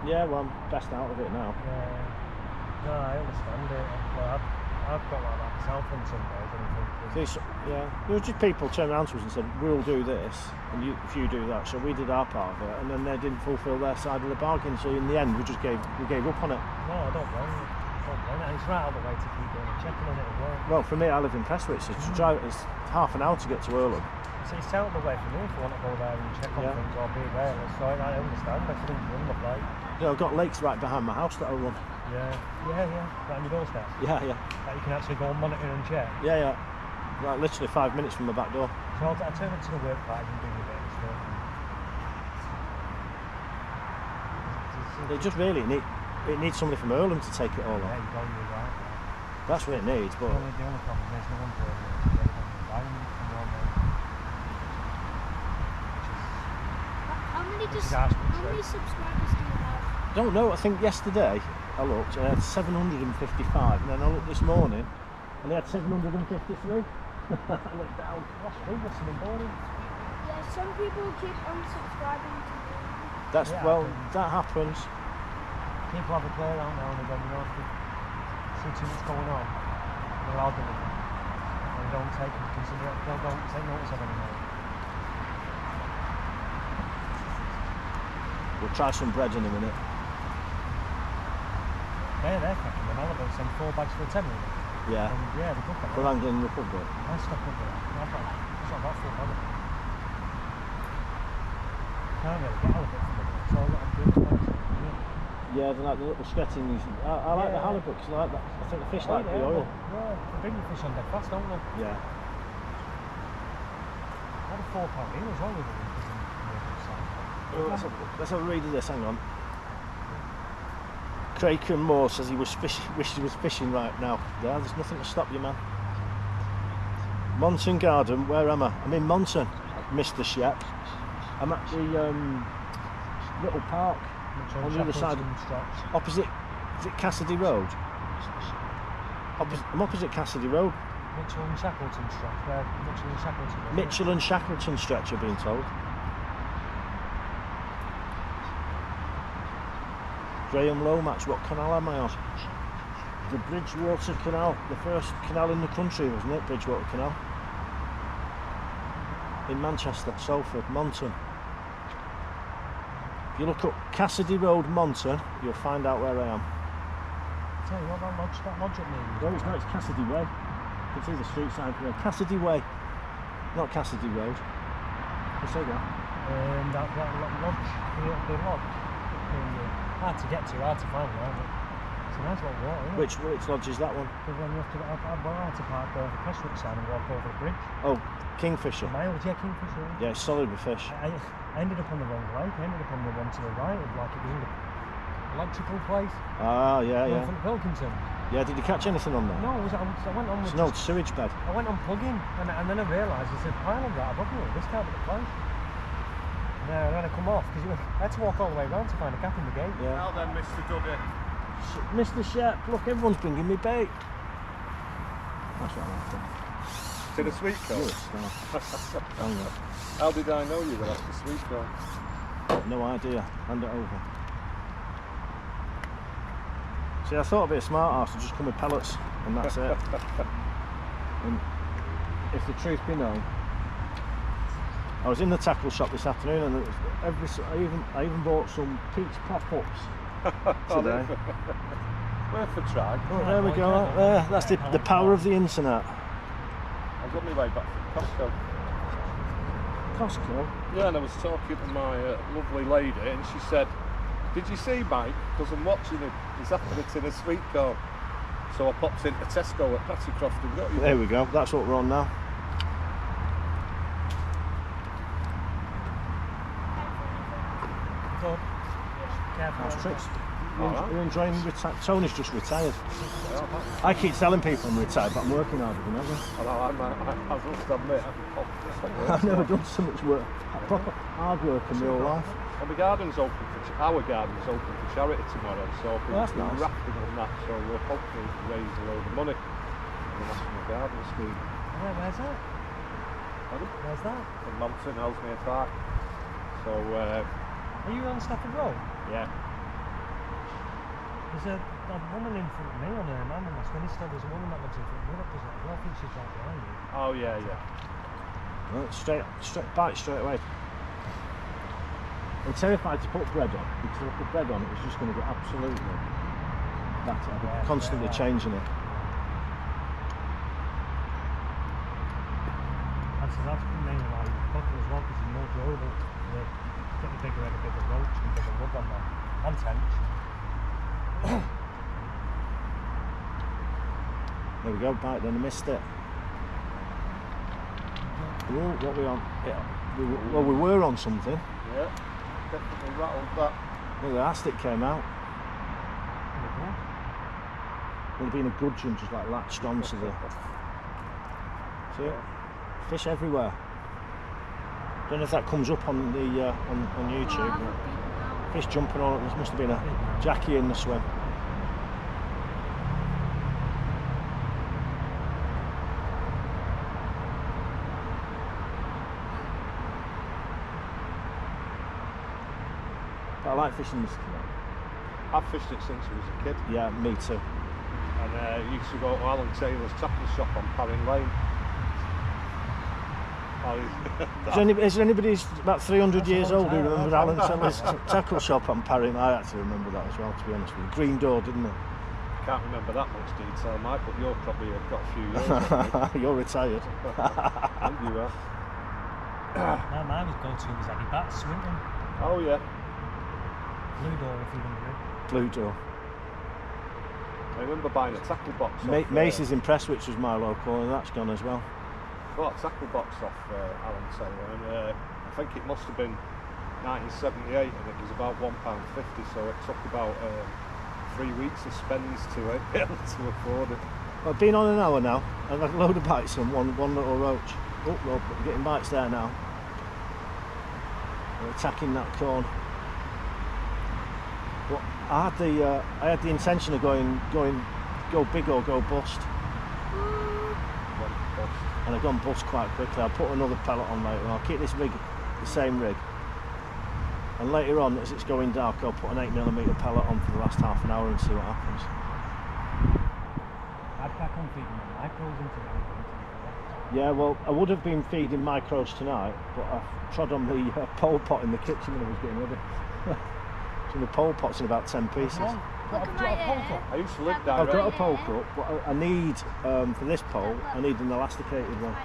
A: Yeah, well I'm best out of it now.
C: Yeah. No, I understand it. Well, I've got like that myself on some days and I think
A: Yeah, there was just people turned around to us and said, we'll do this and if you do that. So we did our part of it and then they didn't fulfil their side of the bargain. So in the end we gave up on it.
C: No, I don't blame you. And it's right out of the way to keep going and checking on it as well.
A: Well, for me, I live in Prestwich, so it's half an hour to get to Earlham.
C: So it's out of the way for me if you want to go there and check on things or be there. So I understand, everything's run the like.
A: Yeah, I've got lakes right behind my house that I run.
C: Yeah. Right on your doorstep?
A: Yeah.
C: That you can actually go and monitor and check?
A: Yeah. Right, literally 5 minutes from the back door.
C: So I'll turn it to the work part and do your bit and stuff.
A: They just really needs somebody from Earlham to take it all on.
C: Yeah, you're right.
A: That's what it needs, but...
C: The only problem is no one's really to get it on the environment from your name.
B: How many
C: which is harsh but
B: how many
C: true.
B: subscribers do you have?
A: I don't know, I think yesterday I looked, I had 755, and then I looked this morning, and they had 753. I went down.
C: That's ridiculous in the morning.
B: Yeah, some people keep unsubscribing to me.
A: That's,
C: Yeah,
A: well,
C: happens.
A: that happens.
C: People have a play around now and again, you know, if they see too much going on, they're out of it. And don't take into consideration, don't take notice of anymore.
A: We'll try some bread in a minute.
C: They're cracking them elevates and 4 bags for a tenner.
A: Yeah,
C: Yeah, they're good
A: for
C: for
A: Anglian Republic.
C: Nice stuff up there. It's not about 4 bags. Can't really get halibut from it. It's all that I'm doing.
A: Yeah, they're like the little skettings. I like the
C: Yeah.
A: halibut because I like that. I think the fish like the oil.
C: Yeah, they bring the fish on dead fast, don't they?
A: Yeah.
C: I had a £4 meal as well with it.
A: Let's have a read of this, hang on. Craig Moore says he was wished he was fishing right now. Yeah, there's nothing to stop you, man. Monton Garden, where am I? I'm in Monton, Mr. Shep. I'm at the little park on the other side, opposite, is it Cassidy Road? I'm opposite Cassidy Road.
C: Mitchell and Shackleton stretch, where Mitchell and Shackleton was.
A: Mitchell and Shackleton stretch, I've been told. Graham Lomax, what canal am I on? The Bridgewater Canal, the first canal in the country, wasn't it? Bridgewater Canal. In Manchester, Salford, Monton. If you look up Cassidy Road, Monton, you'll find out where I am.
C: Tell you what, that lodge at me.
A: No, it's not, it's Cassidy Way. You can see the street sign from there. Cassidy Way, not Cassidy Road. You say that?
C: That lodge, the lodge. Hard to get to, hard to find, right? But it's a nice little water, isn't it?
A: Which lodge is that one?
C: The one you have to, I had to park over the Prestwick side and walk over the bridge.
A: Oh, Kingfisher.
C: Miles, yeah, Kingfisher.
A: Yeah, it's solid with fish.
C: I ended up on the wrong lake. I ended up on the one to the right, like it was in the electrical place.
A: Ah, yeah,
C: In
A: yeah.
C: front of Pilkington.
A: Yeah, did you catch anything on there?
C: No, I went on
A: It's
C: with
A: an old sewage bed.
C: I went on plugging, and then I realised there's a pylon right above me. This can't be the place. And then I come off because I had to walk all the way around to find a gap in the gate.
A: Yeah.
D: Now then, Mr. Duggan.
A: Mr. Shep, look, everyone's bringing me bait. That's what I'm after.
D: To the sweet
A: You're
D: corn.
A: a star. Hang on.
D: How did I know you were after sweet corn?
A: No idea. Hand it over. See, I thought I'd be a smart ass to just come with pellets and that's it. And if the truth be known, I was in the tackle shop this afternoon and it was I even bought some peach pop-ups today.
D: Worth a try.
A: Oh, there we go. There, that's the power of the internet.
D: I was on my way back from Costco.
A: Costco?
D: Yeah, and I was talking to my lovely lady, and she said, "Did you see Mike? Because I'm watching him. He's after a tin of sweet corn." So I popped into Tesco at Pattycroft and got you.
A: There we go. That's what we're on now.
C: Good. Careful.
A: That's tricks.
D: Alright.
A: You're enjoying Tony's just retired. I keep telling people I'm retired, but I'm working harder than ever.
D: I must admit, I've popped
A: I've never done so much work, proper hard work in my whole life.
D: And the garden's open our garden's open for charity tomorrow, so
A: Oh, that's
D: we're
A: nice.
D: rafting on that, so we'll hopefully raise a load of money for the National Garden Scheme.
C: Where's that?
D: Pardon?
C: Where's that?
D: In Monton, Ellesmere Park. So,
C: Are you on Stafford Road?
D: yeah.
C: There's a woman in front of me on her man, and that's when he said there's a woman that lives in front of me that does it as well. I think she's right behind you.
D: Oh, yeah, yeah.
A: Right, straight, bite straight away. I'm terrified to put bread on, because if I put bread on, it's just going to get absolutely battered. I'll be constantly changing it.
C: That's mainly why you cook it as well, because it's more durable. You get the bigger head, a bigger roach, and bigger rub on there. And tench.
A: There we go, bite, then I missed it. Ooh, what we on? Yeah. We were on something.
D: Yeah, definitely rattled that.
A: Look, the elastic came out. Would have been a gudgeon just like latched onto the... See it? Fish everywhere. Don't know if that comes up on the on YouTube. But fish jumping on it. There must have been a Jackie in the swim. But I like fishing this.
D: I've fished it since I was a kid.
A: Yeah, me too.
D: And used to go to Alan Taylor's tackle shop on Parring Lane.
A: Is there anybody who's about 300 years old who remembers Alan Taylor's tackle shop on Parry? I actually remember that as well, to be honest with you. Green door, didn't it?
D: I can't remember that much detail, Mike, but you're probably got a few years.
A: You're retired.
D: And you are.
C: No, mine was go-to was Eddie Batts, Swinton.
D: Oh yeah.
C: Blue door, if you remember it.
A: Blue door.
D: I remember buying a tackle box.
A: Macy's in Prestwich was my local, and that's gone as well.
D: Bought a tackle box off Alan Taylor, and I think it must have been 1978, and it was about £1.50, so it took about 3 weeks of spends to be able to afford it.
A: I've been on an hour now. I've had a load of bites on one little roach. Oh, well, we're getting bites there now. We're attacking that corn. But I had the intention of go big or go bust. And I've gone bust quite quickly. I'll put another pellet on later on. I'll keep this rig, the same rig. And later on, as it's going dark, I'll put an 8mm pellet on for the last half an hour and see what happens.
C: I'd crack on feeding the micros into the
A: Yeah, well, I would have been feeding micros tonight, but I trod on the pole pot in the kitchen when I was getting ready. So the pole pot's in about 10 pieces.
B: Look at my hair.
D: I used to live
A: I've
D: direct.
A: got a pole cut, but I need, for this pole, I need an elasticated one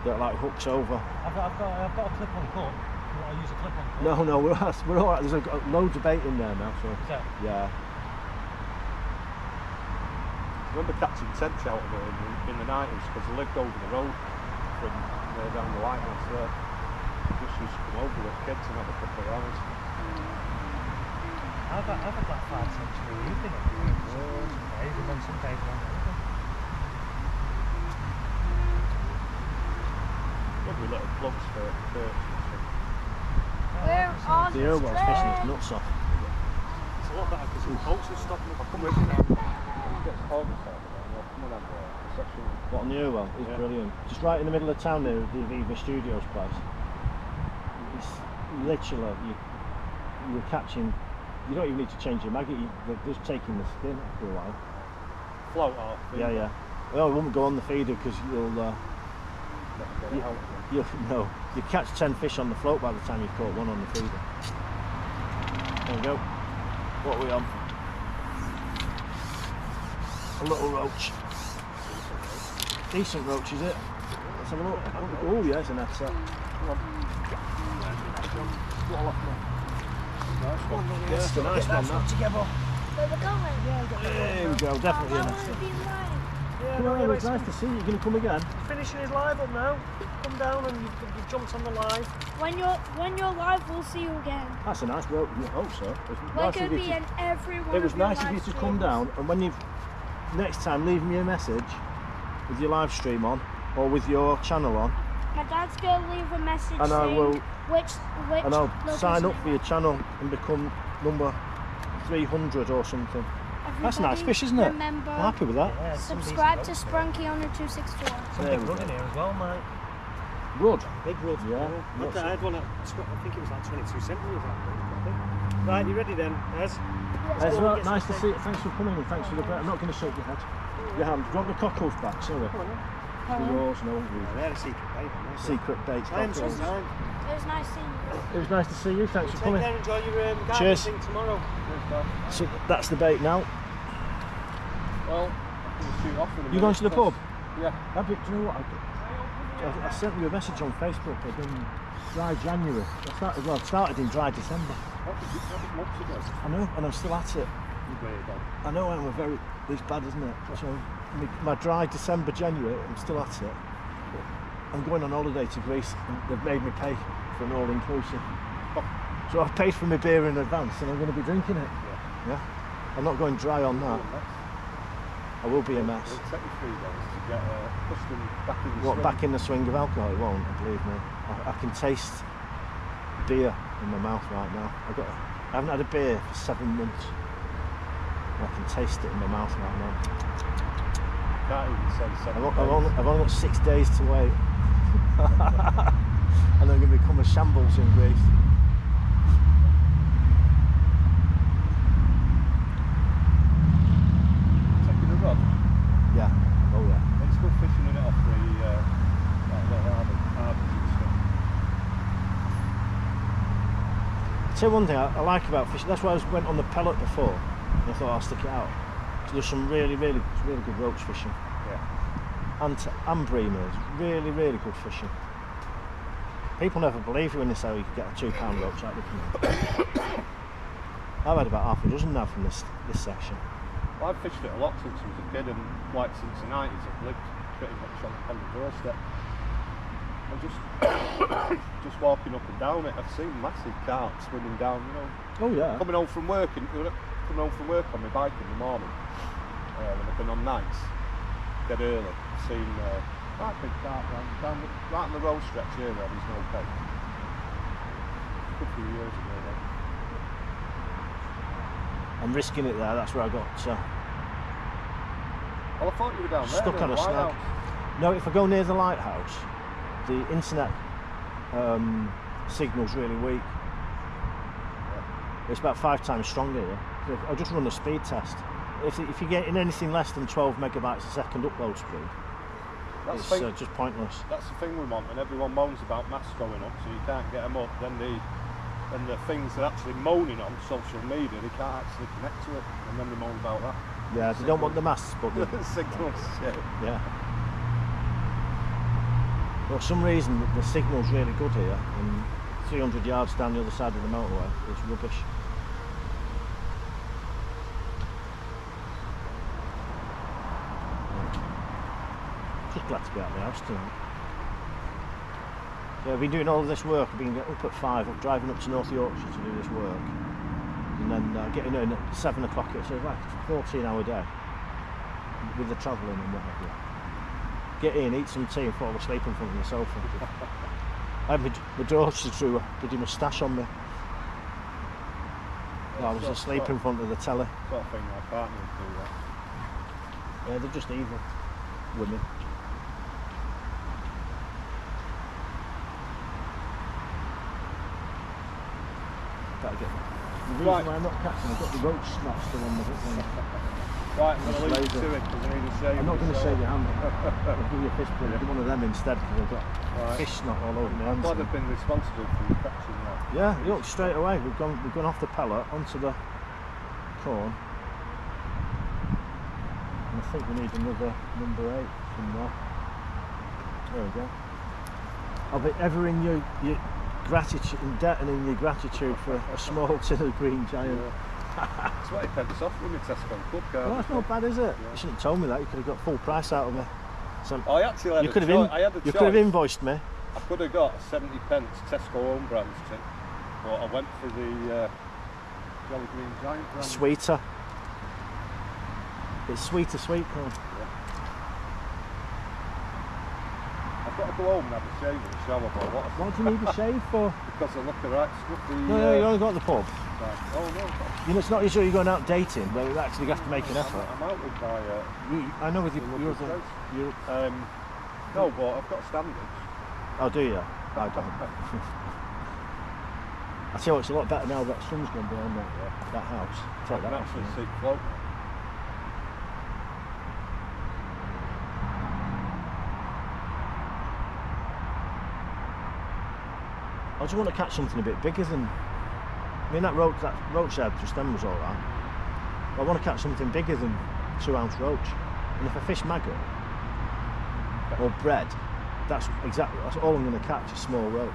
A: that like hooks over.
C: I've got a clip-on cut. I'll use a clip-on cut.
A: No, we're all right. There's loads of bait in there now, so
C: Is that?
A: yeah.
D: I remember catching tench out of it in the 90s because I lived over the road from down the lighthouse there. Just used to come over with kids and have a couple of hours.
C: I've had like 5 cents for the evening. Even on some days around anything.
D: Lovely little plugs for perch.
B: Where are
A: The earwell's fishing its nuts off.
C: It's a lot better because the boats are stopping up.
D: I'll come with you now. Get the August out of there and I'll come and have a session.
A: What, on the earwell? It's
D: Yeah.
A: brilliant. Just right in the middle of town there, the Viva Studios place. It's literally, you're catching. You don't even need to change your maggot, they're just taking the skin after a while.
D: Float off.
A: Yeah. Well, it won't go on the feeder because you catch 10 fish on the float by the time you've caught one on the feeder. There we go. What are we on? A little roach. Decent roach, is it? Let's have a look. Oh, yeah, it's an headset. Come on. Swallow off me. Nice one. Yeah, it's a nice one, that.
C: Together.
B: Where we're going?
A: There we go, definitely an
B: I
A: headset.
B: want to be live.
C: Yeah,
A: Come on, it's nice to see you. You're going to come again?
C: Finishing his live up now. Come down and you've jumped on the live.
B: When you're live, we'll see you again.
A: That's a nice rope. I hope so. It's
B: We're
A: nice
B: going
A: of
B: to
A: you
B: be
A: to-
B: in every one
A: It was
B: of your
A: nice of
B: live
A: you to come
B: streams.
A: down, and when you've next time leave me a message with your live stream on or with your channel on,
B: My dad's going to leave a message
A: and I
B: saying
A: will,
B: which
A: and I'll sign
B: location
A: up for your channel and become number 300 or something. That's a nice
B: Everybody
A: fish, isn't it?
B: Remember,
A: I'm happy with that.
C: Yeah, some
B: subscribe to
C: decent
B: Sprunky on 264.
C: Some
A: There
C: big
A: we
C: rod
A: go.
C: in here as well, mate.
A: Rud.
C: Big rod.
A: Yeah.
C: Look, I had one at, I think it was like 22 centimetres. Right, you ready then, Ez?
A: As
C: go
A: well,
C: and get
A: nice to
C: some
A: see you. Thanks for coming and thanks for the. I'm not going to shake your head. Your hand. Do you want the cockles back? Sorry. The yours, no.
C: They had a secret bait.
A: Secret bait
C: Time,
A: cockles.
C: time.
B: It was nice seeing you.
A: It was nice to see you. Thanks for
C: Take
A: coming.
C: care, enjoy your garden
A: Cheers.
C: thing tomorrow.
A: So that's the bait now.
D: Well, I'm going to shoot off in a
A: You
D: minute,
A: going to the pub?
D: Yeah.
A: Do you know what? I sent you a message on Facebook. I've been dry January. I started in dry December.
D: That was months ago.
A: I know, and I'm still at it. I know I'm it's bad, isn't it? So my dry December, January, I'm still at it. I'm going on holiday to Greece and they've made me pay for an all-inclusive. So I've paid for my beer in advance and I'm going to be drinking it. Yeah. I'm not going dry on that. I will be a mess.
D: It'll take you 3 days to get custom back in the
A: What,
D: swing.
A: back in the swing of alcohol? It won't, believe me. I can taste beer in my mouth right now. I haven't had a beer for 7 months. And I can taste it in my mouth right now.
D: Can't even say 7 days.
A: I've only got 6 days to wait. And I'm going to become a shambles in Greece.
D: Taking a rod.
A: Yeah, oh yeah.
D: It's good fishing in it off the harbours and stuff.
A: I'll tell you one thing I like about fishing, that's why I went on the pellet before, and I thought I'll stick it out. So there's some really good roach fishing.
D: Yeah.
A: And breamers, really good fishing. People never believe you when they say you can get a £2 roach out of the I've had about half a dozen now from this section.
D: Well, I've fished it a lot since I was a kid, and like since the 90s I've lived pretty much on the doorstep. And just walking up and down it, I've seen massive carp swimming down, you know.
A: Oh yeah.
D: Coming home from work on my bike in the morning, when I've been on nights, dead early, I've seen quite big carp right on the road stretch here where there's no bait. A good few years ago then.
A: I'm risking it there, that's where I got
D: Well, I thought you were down there.
A: stuck
D: near
A: on
D: the
A: a snag.
D: lighthouse.
A: No, if I go near the lighthouse, the internet signal's really weak. It's about 5 times stronger here. So I'll just run a speed test. If you're getting anything less than 12 megabytes a second upload speed,
D: That's
A: it's just pointless.
D: That's the thing we want, and everyone moans about masts going up, so you can't get them up. Then the things they're actually moaning on social media, they can't actually connect to it, and then they moan about that.
A: Yeah, they don't want the masts, but
D: The signals, shit.
A: yeah. For some reason, the signal's really good here, and 300 yards down the other side of the motorway, it's rubbish. Just glad to be out of the house tonight. Yeah, I've been doing all of this work. I've been getting up at 5, up driving up to North Yorkshire to do this work, and then getting in at 7 o'clock. So it's like a 14-hour day with the travelling and what have you. Get in, eat some tea, and fall asleep in front of the sofa. I had my daughter drew a bloody moustache on me. I was asleep in front of the telly.
D: Sort of thing my partner would do that.
A: Yeah, they're just evil women. Better get the reason
D: Right.
A: why I'm not catching, I've got the roach snaps still on the hook line.
D: Right, I'm going to leave
A: Laser.
D: you to it because I need to shave.
A: I'm not going to
D: myself.
A: shave your hand. I'll give you a fish plate.
D: Yeah.
A: Do one of them instead because I've got
D: Right.
A: fish snot all over my
D: I'm
A: hands.
D: glad I've been responsible for your catching that.
A: Yeah, look, straight away. We've gone off the pellet onto the corn. And I think we need another number 8 somewhere. There we go. I'll be ever in your gratitude, in debt and in your gratitude for a small tin of green giant.
D: It's 20 pence off with my Tesco Club card.
A: Well, that's not bad, is it?
D: Yeah.
A: You shouldn't have told me that. You could have got full price out of me. So
D: I actually had
A: you
D: a
A: could have
D: choice. I had a
A: you
D: choice.
A: could have invoiced me.
D: I could have got a 70 pence Tesco own brands tin, but I went for the Jolly Green Giant brand.
A: Sweeter. It's sweeter sweet corn.
D: I've got to go home and have a shave and a shower, but
A: What do you need a shave for?
D: because I look alright, scruffy.
A: No, you only got the pub.
D: Right. Oh no,
A: You know, it's not usually you're going out dating where you actually have to make an effort.
D: I'm out with my.
A: I know with your
D: Lovely
A: other.
D: place. No, but I've got standards.
A: Oh, do you? I don't. I tell you what, it's a lot better now that sun's gone behind that house.
D: I
A: Take
D: can
A: that
D: actually
A: off.
D: see float.
A: I just want to catch something a bit bigger than. I mean, that roach head just then was all right. But I want to catch something bigger than 2-ounce roach. And if I fish maggot or bread, that's all I'm going to catch, a small roach.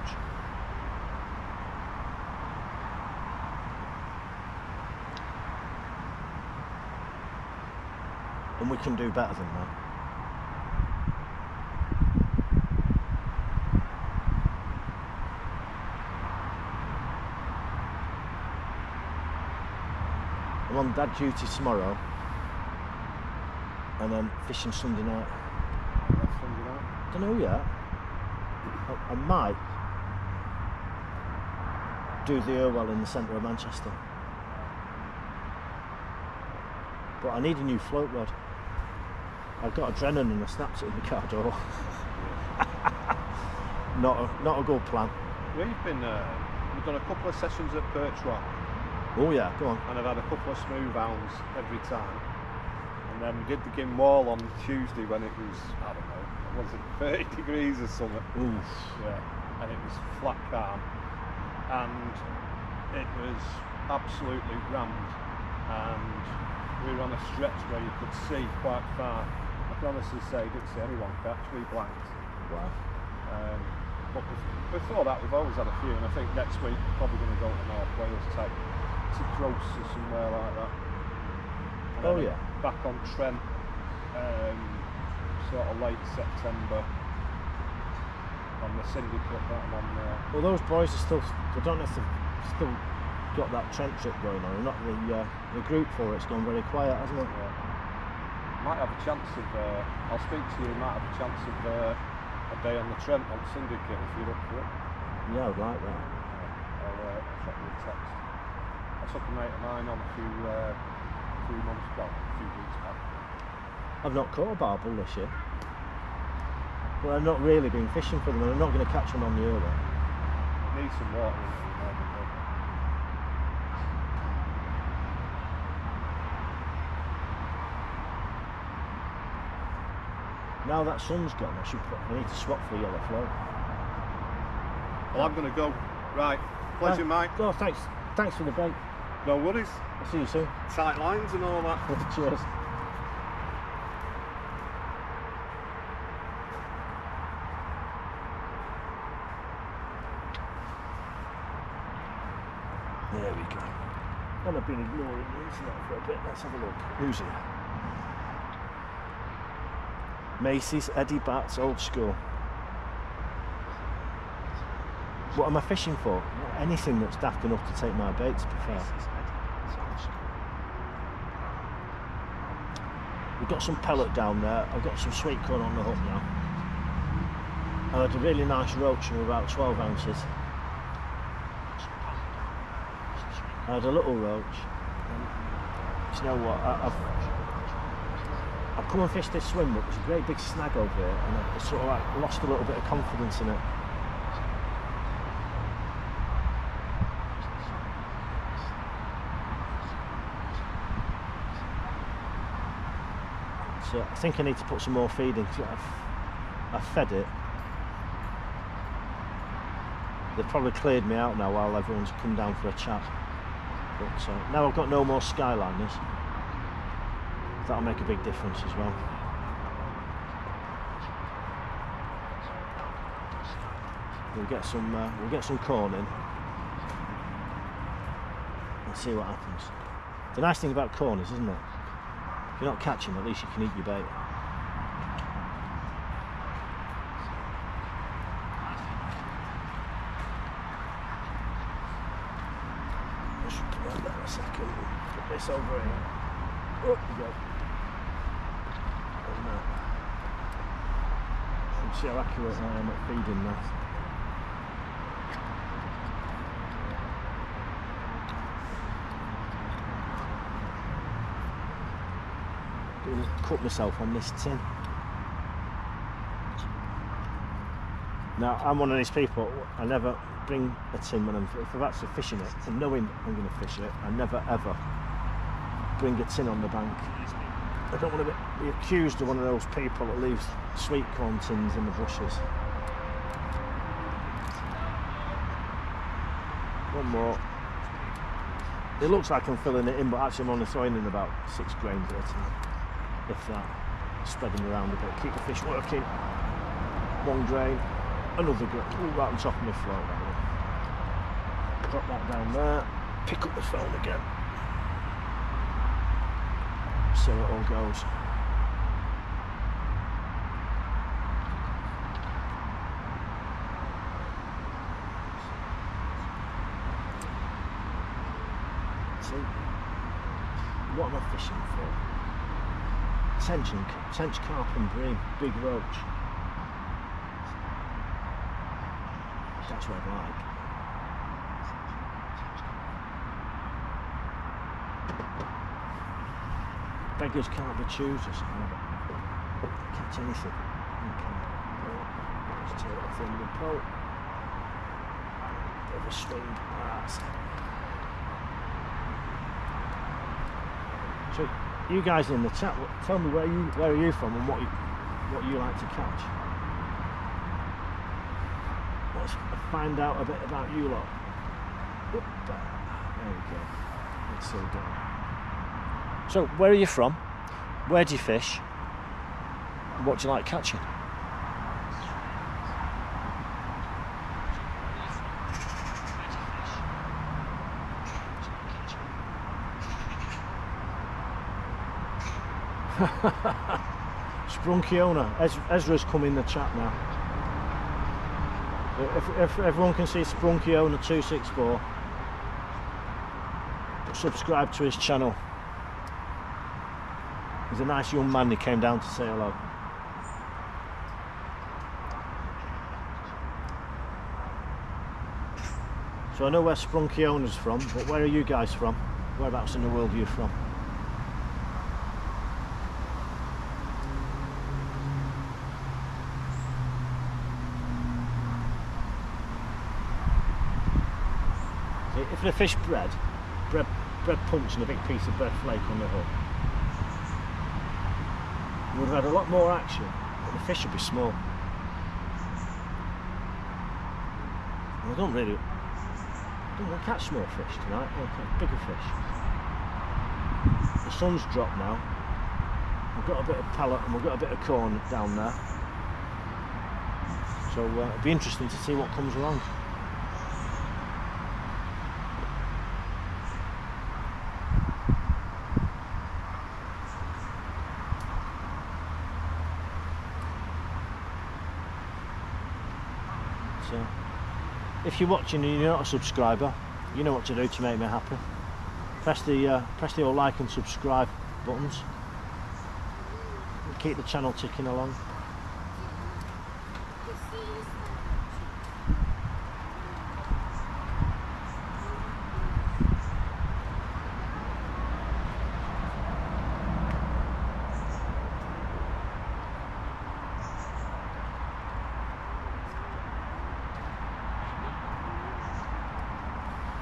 A: And we can do better than that. I'm on dad duty tomorrow. and then fishing Sunday night.
D: That's Sunday night.
A: Don't know yet. I might do the Irwell in the centre of Manchester, but I need a new float rod. I've got a Drennan and I snapped it in the car door. Not a good plan.
D: We've done a couple of sessions at Perch Rock.
A: Oh yeah, go on.
D: And I've had a couple of smooth hounds every time. And then we did the Gim Wall on Tuesday when it was, I don't know, was it 30 degrees or something?
A: Oof.
D: Yeah. And it was flat calm. And it was absolutely rammed. And we were on a stretch where you could see quite far. I can honestly say I didn't see anyone catch, we blanked.
A: Wow.
D: But before that we've always had a few, and I think next week we're probably going to go to North Wales type to Gross or somewhere like that. And
A: Oh
D: then
A: yeah.
D: back on Trent, sort of late September on the syndicate that I'm on there.
A: Well, those boys are still. I don't know if they've still got that Trent trip going on. Not the group for it's gone very quiet, hasn't it?
D: Yeah. Might have a chance of. I'll speak to you. Might have a chance of a day on the Trent on syndicate if you're up for it.
A: Yeah, I'd like that.
D: I'll drop you a text. I took a mate of mine on a few weeks back.
A: I've not caught a barbel this year, but I've not really been fishing for them, and I'm not going to catch them on the Irwell.
D: It needs some water in it more than that.
A: Now that sun's gone, I need to swap for a yellow float.
D: Well, I'm going to go. Right. Pleasure, mate.
A: Oh, thanks. Thanks for the bait.
D: No worries.
A: I'll see you soon.
D: Tight lines and all that.
A: Cheers. There we go. And I've been ignoring the internet for a bit. Let's have a look. Who's here? Macy's, Eddie Batts, old school. What am I fishing for? Anything that's daft enough to take my bait, to be fair. We've got some pellet down there. I've got some sweet corn on the hook now. I had a really nice roach of about 12 ounces. I had a little roach. Do you know what? I've come and fished this swim, but there's a great big snag over here, and I sort of like lost a little bit of confidence in it. So I think I need to put some more feed in. I've fed it. They've probably cleared me out now while everyone's come down for a chat. But now I've got no more skyliners. That'll make a big difference as well. We'll get some corn in and see what happens. The nice thing about corn is, isn't it? If you're not catching, at least you can eat your bait. I should come out there a second. Put this over here. Up we go. And see how accurate I am at feeding now. Cut myself on this tin. Now I'm one of these people, I never bring a tin when if I'm actually fishing it, and knowing I'm going to fish it, I never ever bring a tin on the bank. I don't want to be accused of one of those people that leaves sweet corn tins in the bushes. One more. It looks like I'm filling it in, but actually I'm only throwing in about 6 grains at a time. If that, spreading around a bit, keep the fish working. 1 grain, another grain, right on top of my float. Drop that down there, pick up the phone again. See how it all goes. So, what am I fishing for? tench carp and bream, big roach. That's what I'd like. Beggars can't be choosers. Catch anything. Okay. Just take that thing with the pole. Bit of a swing. So you guys in the chat, tell me where are you from and what you like to catch. Let's find out a bit about you lot. There we go. Let's slow down. So, where are you from? Where do you fish? And what do you like catching? Sprunkiona. Ezra's come in the chat now. If everyone can see Sprunkiona 264, subscribe to his channel. He's a nice young man, he came down to say hello. So I know where Sprunkiona's from, but where are you guys from? Whereabouts in the world are you from? If the fish bread punch and a big piece of bread flake on the hook, we would have had a lot more action, but the fish would be small. And I don't want to catch small fish tonight, I want to catch bigger fish. The sun's dropped now, we've got a bit of pellet and we've got a bit of corn down there. So it'll be interesting to see what comes along. So, if you're watching and you're not a subscriber, you know what to do to make me happy. Press the old like and subscribe buttons. Keep the channel ticking along.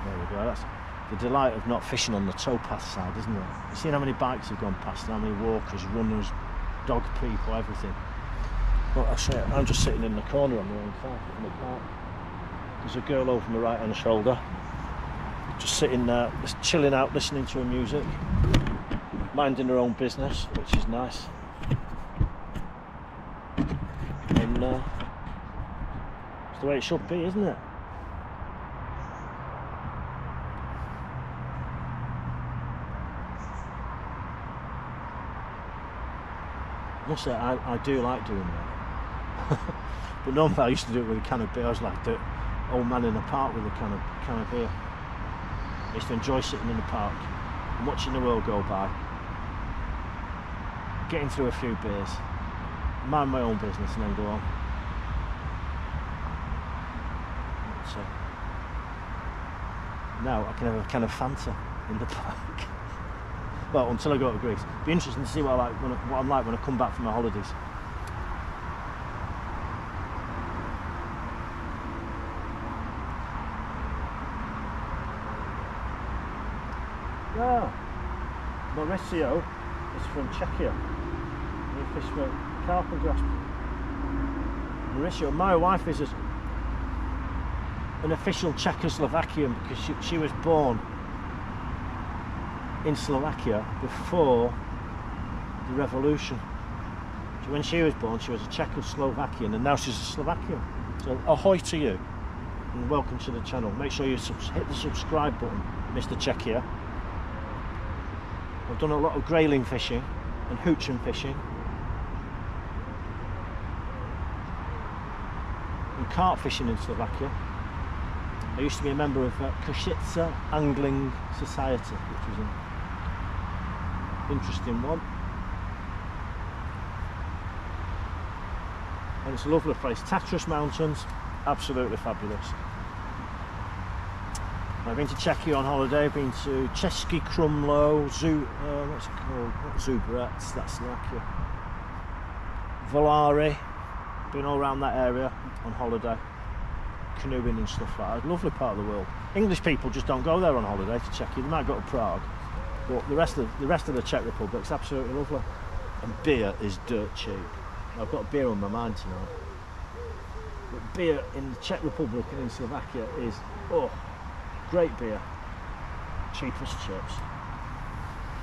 A: There we go, that's the delight of not fishing on the towpath side, isn't it? You've seen how many bikes have gone past, how many walkers, runners, dog people, everything. But I say, I'm just sitting in the corner on the wrong side in the park. There's a girl over my right hand shoulder, just sitting there, just chilling out, listening to her music, minding her own business, which is nice. And it's the way it should be, isn't it? I must say, I do like doing that. But normally I used to do it with a can of beer. I was like the old man in the park with a can of beer. I used to enjoy sitting in the park and watching the world go by, getting through a few beers, mind my own business and then go on. So now I can have a can of Fanta in the park. Well, until I go to Greece. Be interesting to see what I'm like when I come back from my holidays. Yeah, Mauricio is from Czechia. He fish for carp and grass. Mauricio, my wife is an official Czechoslovakian because she was born in Slovakia before the revolution. So when she was born, she was a Czechoslovakian, and now she's a Slovakian. So ahoy to you, and welcome to the channel. Make sure you hit the subscribe button, Mr. Czechia. I've done a lot of grayling fishing and hooching fishing and carp fishing in Slovakia. I used to be a member of Košice Angling Society, which was an interesting one. and it's a lovely place. Tatras Mountains, absolutely fabulous. I've been to Czechia on holiday. I've been to Český Krumlov, what's it called? Not Zubrets, that's Slovakia. Volari, been all around that area on holiday, canoeing and stuff like that. Lovely part of the world. English people just don't go there on holiday to Czechia. They might go to Prague, but the rest of the Czech Republic's absolutely lovely. And beer is dirt cheap. I've got beer on my mind tonight. But beer in the Czech Republic and in Slovakia is great beer, cheap as chips.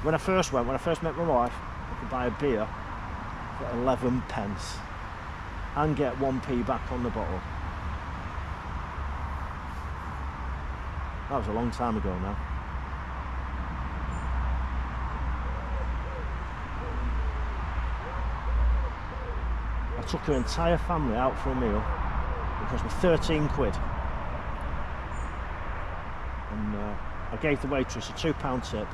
A: When I first met my wife, I could buy a beer for 11 pence and get 1p back on the bottle. That was a long time ago now. I took her entire family out for a meal. It cost me 13 quid. And I gave the waitress a £2 tip.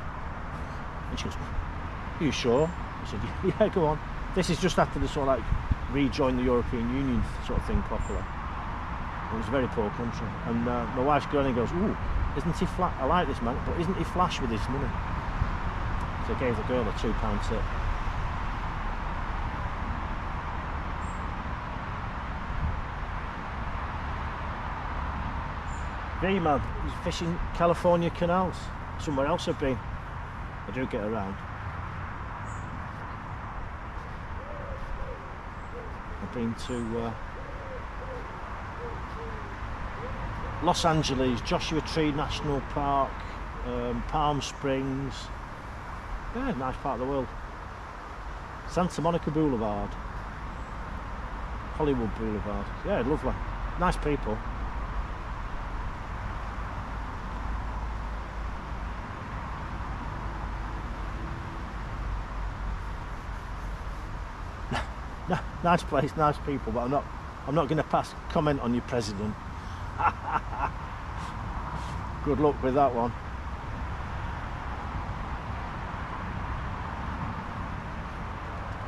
A: And she goes, "Are you sure?" I said, "Yeah, go on." This is just after the sort of like rejoin the European Union sort of thing properly. It was a very poor country. And my wife's granny goes, "Ooh, isn't he flash? I like this man, but isn't he flash with his money?" So I gave the girl a £2 tip. V-man, he's fishing California canals. Somewhere else I've been. I do get around. I've been to Los Angeles, Joshua Tree National Park, Palm Springs. Yeah, nice part of the world. Santa Monica Boulevard, Hollywood Boulevard. Yeah, lovely. Nice people. Nice place, nice people, but I'm not going to pass comment on your president. Good luck with that one.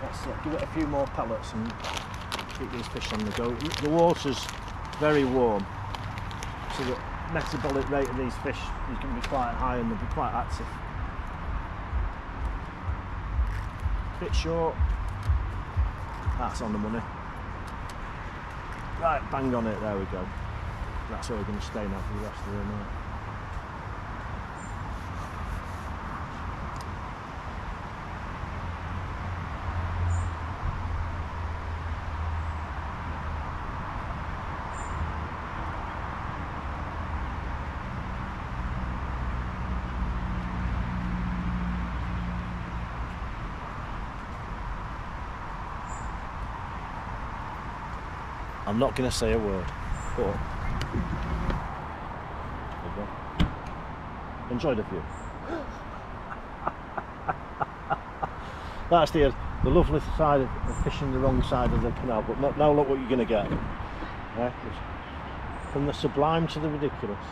A: Let's give it a few more pellets and keep these fish on the go. The water's very warm, so the metabolic rate of these fish is going to be quite high and they'll be quite active. Bit short. That's on the money. Right, bang on it, there we go. That's where we're going to stay now for the rest of the night. I'm not going to say a word, but there you go. Enjoy the view. That's the lovely side of fishing the wrong side of the canal, but now look what you're going to get. Yeah? From the sublime to the ridiculous.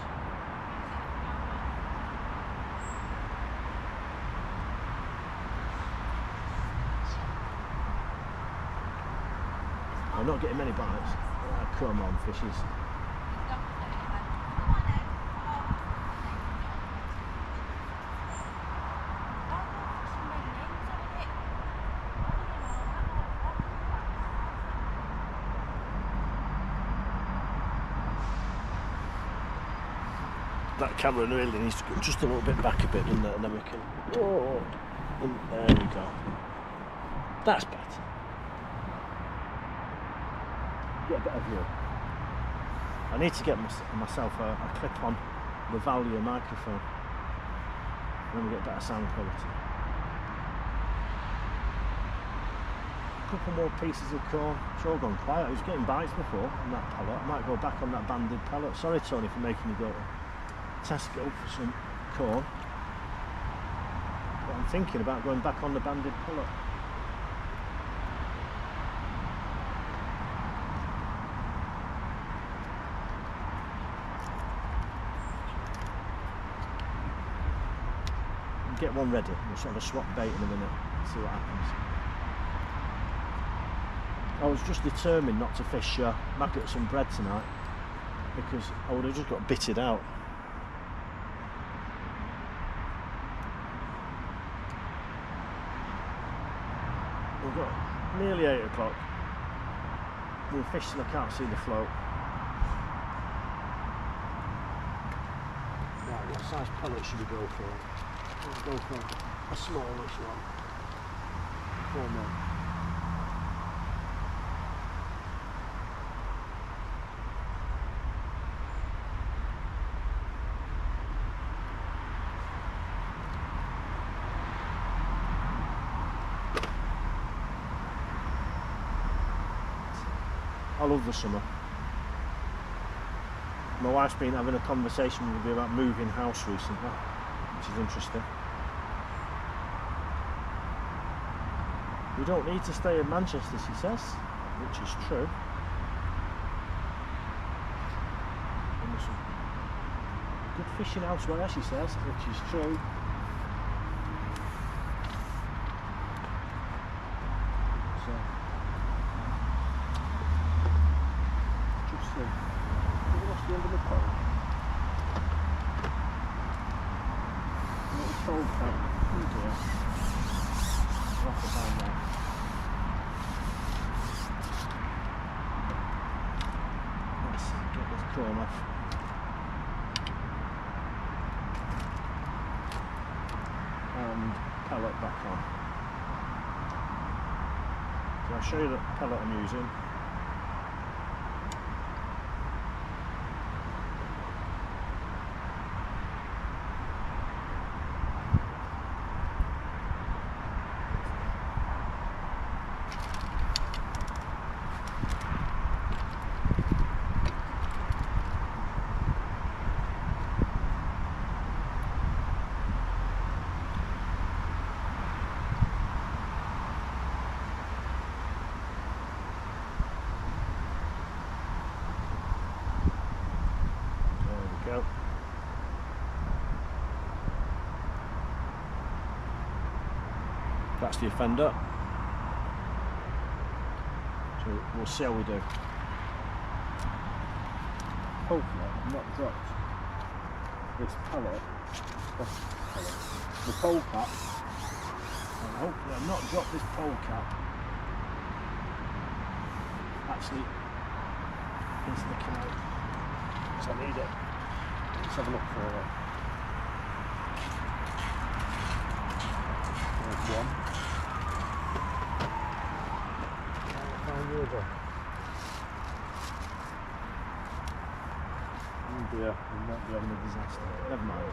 A: I'm not getting many bites. Come on, fishes. That camera really needs to go just a little bit back a bit, and then we can. Oh, and there we go. That's better. Get a better view. I need to get myself a clip-on Lavalier microphone, then we get better sound quality. A couple more pieces of corn. It's all gone quiet. I was getting bites before on that pellet. I might go back on that banded pellet. Sorry, Tony, for making you go to Tesco for some corn. But I'm thinking about going back on the banded pellet. Get one ready. We'll sort of swap bait in a minute, see what happens. I was just determined not to fish maggots and bread tonight because I would have just got bitted out. We've got nearly 8 o'clock. We're fishing, I can't see the float. Right, what size pellet should we go for? Let's go for a smallish one. 4 mil. I love the summer. My wife's been having a conversation with me about moving house recently, which is interesting. We don't need to stay in Manchester, she says, which is true. And there's some good fishing elsewhere, she says, which is true. So, just see. Have we lost the end of the pole? Little pole cap. Oh dear. Off the band now. Let's get this chrome off. And pellet back on. So I'll show you the pellet I'm using. Go. That's the offender. So we'll see how we do. Hopefully I've not dropped this pellet, the pole cap, and hopefully I've not dropped this pole cap actually into the canal, so I need it. Let's have a look for it. There's one. Find the other. Oh dear, we might be having a disaster. Never mind.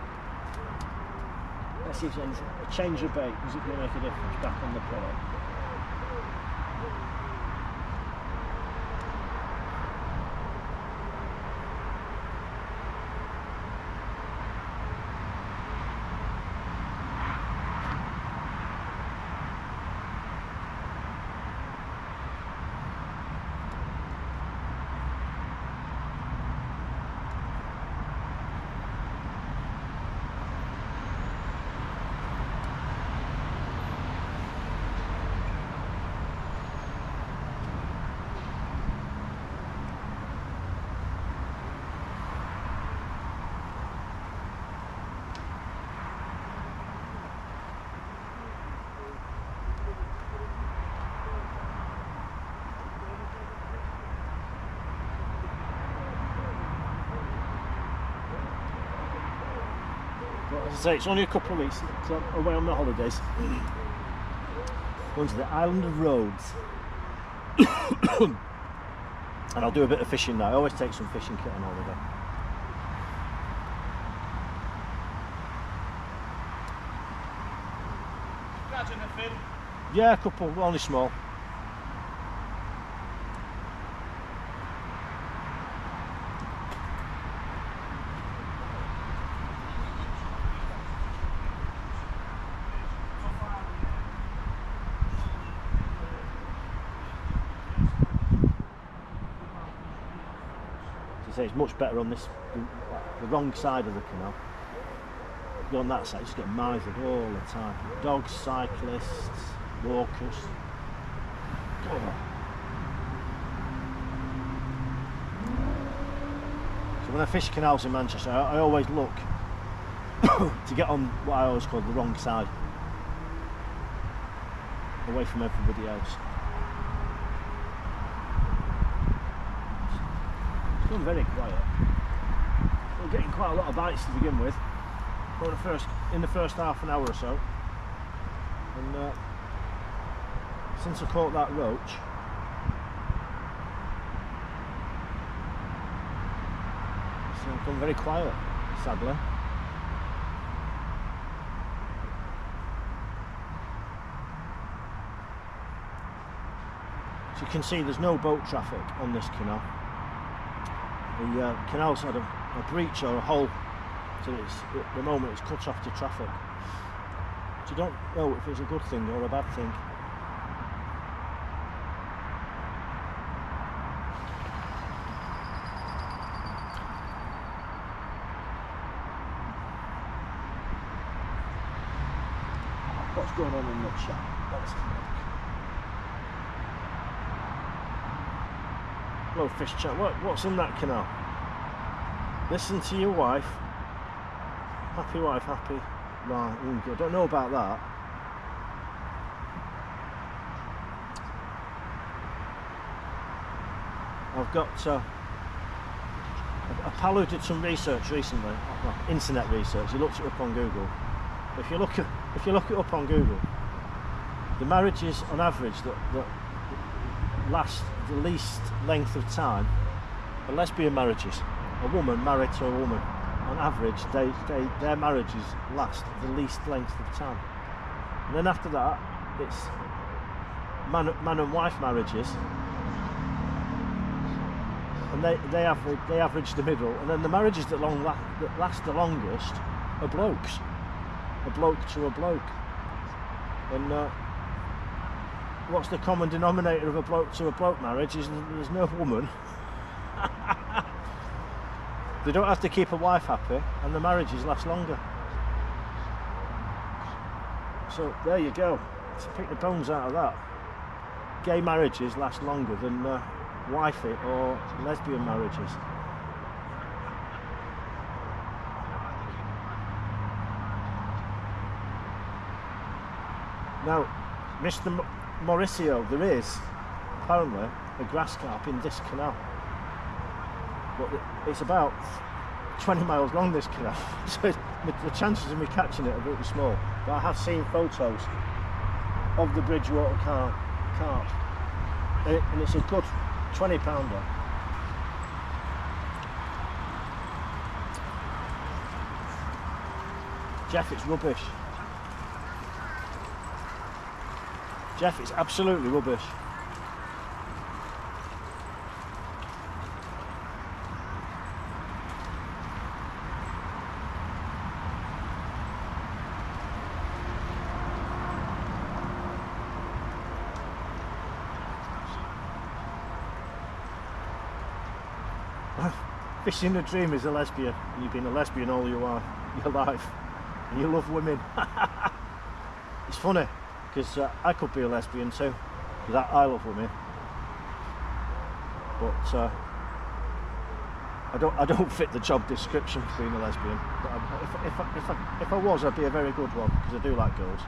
A: Let's see if there's anything. A change of bait, is it going to make a difference back on the pellet? As I say, it's only a couple of weeks, so I'm away on the holidays. Going to the island of Rhodes. And I'll do a bit of fishing now. I always take some fishing kit on holiday.
C: Catching a fin?
A: Yeah, a couple, only small. It's much better on this, the wrong side of the canal. Go on that side, you just get mithered all the time. Dogs, cyclists, walkers. Oh. when I fish canals in Manchester, I always look to get on what I always call the wrong side, away from everybody else. It's gone very quiet. We're getting quite a lot of bites to begin with, in the first half an hour or so, and since I caught that roach, it's gone very quiet, sadly. So you can see there's no boat traffic on this canal. The canal's had a breach or a hole, so at the moment it's cut off to traffic. So you don't know if it's a good thing or a bad thing. What's going on in that shop? Let's have a look. Hello fish chat, what's in that canal? Listen to your wife. Happy wife, happy. Right, I don't know about that. I've got a pal who did some research recently, well, internet research. He looked it up on Google. If you look it up on Google, the marriages on average that last the least length of time are lesbian marriages. A woman married to a woman, on average, their marriages last the least length of time. And then after that, it's man and wife marriages, and they average the middle. And then the marriages that last the longest are blokes, a bloke to a bloke. And what's the common denominator of a bloke to a bloke marriage is there's no woman. They don't have to keep a wife happy, and the marriages last longer. So there you go. To pick the bones out of that. Gay marriages last longer than wifey or lesbian marriages. Now, Mr. Mauricio, there is apparently a grass carp in this canal. But it's about 20 miles long, this canal, so the chances of me catching it are really small. But I have seen photos of the Bridgewater carp, and it's a good 20-pounder. Jeff, it's rubbish. Jeff, it's absolutely rubbish. Fishing a dream is a lesbian, and you've been a lesbian all your life, and you love women. It's funny, because I could be a lesbian too, because I love women, but I don't fit the job description for being a lesbian. But if I was, I'd be a very good one, because I do like girls.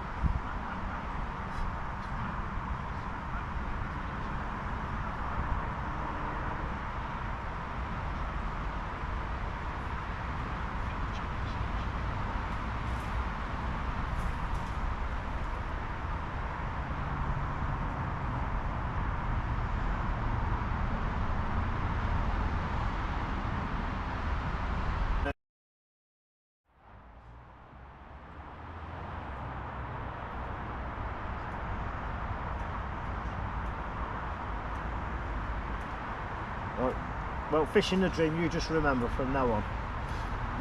A: Well, fishing the dream, you just remember from now on,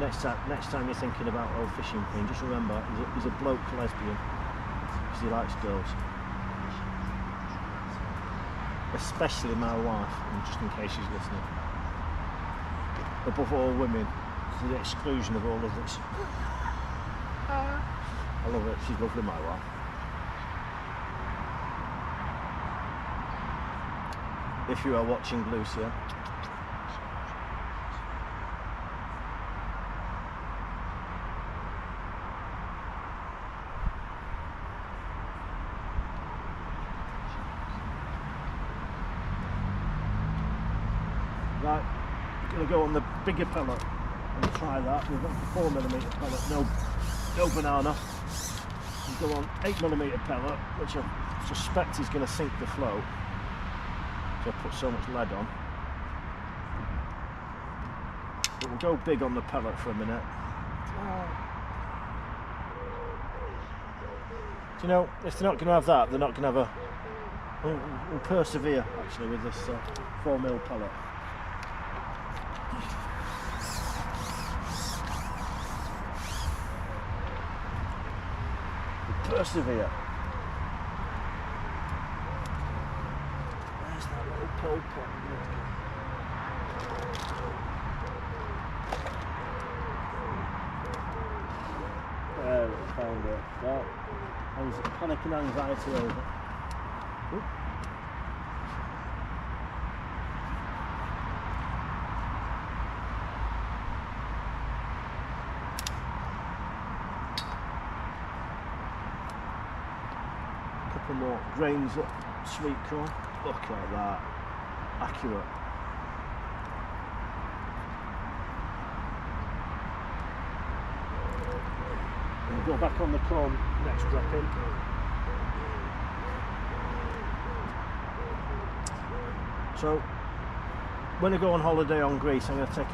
A: next time you're thinking about old fishing thing, just remember he's a bloke lesbian, because he likes girls. Especially my wife, and just in case she's listening. Above all women, to the exclusion of all others. I love it, she's lovely, my wife. If you are watching, Lucia, Right, I'm going to go on the bigger pellet and try that. We've got 4mm pellet, no banana. We'll go on 8mm pellet, which I suspect is going to sink the flow. So I put so much lead on. But we'll go big on the pellet for a minute. Do you know, if they're not going to have that, they're not going to have a... We'll persevere actually with this 4mm pellet. We'll persevere. Where's that little pole pot? There, I found it. Well, I was panicking anxiety over. Oop. Couple more grains of sweet corn. Look at that. Accurate. And go back on the corn next drop in. So when I go on holiday on Greece, I'm going to take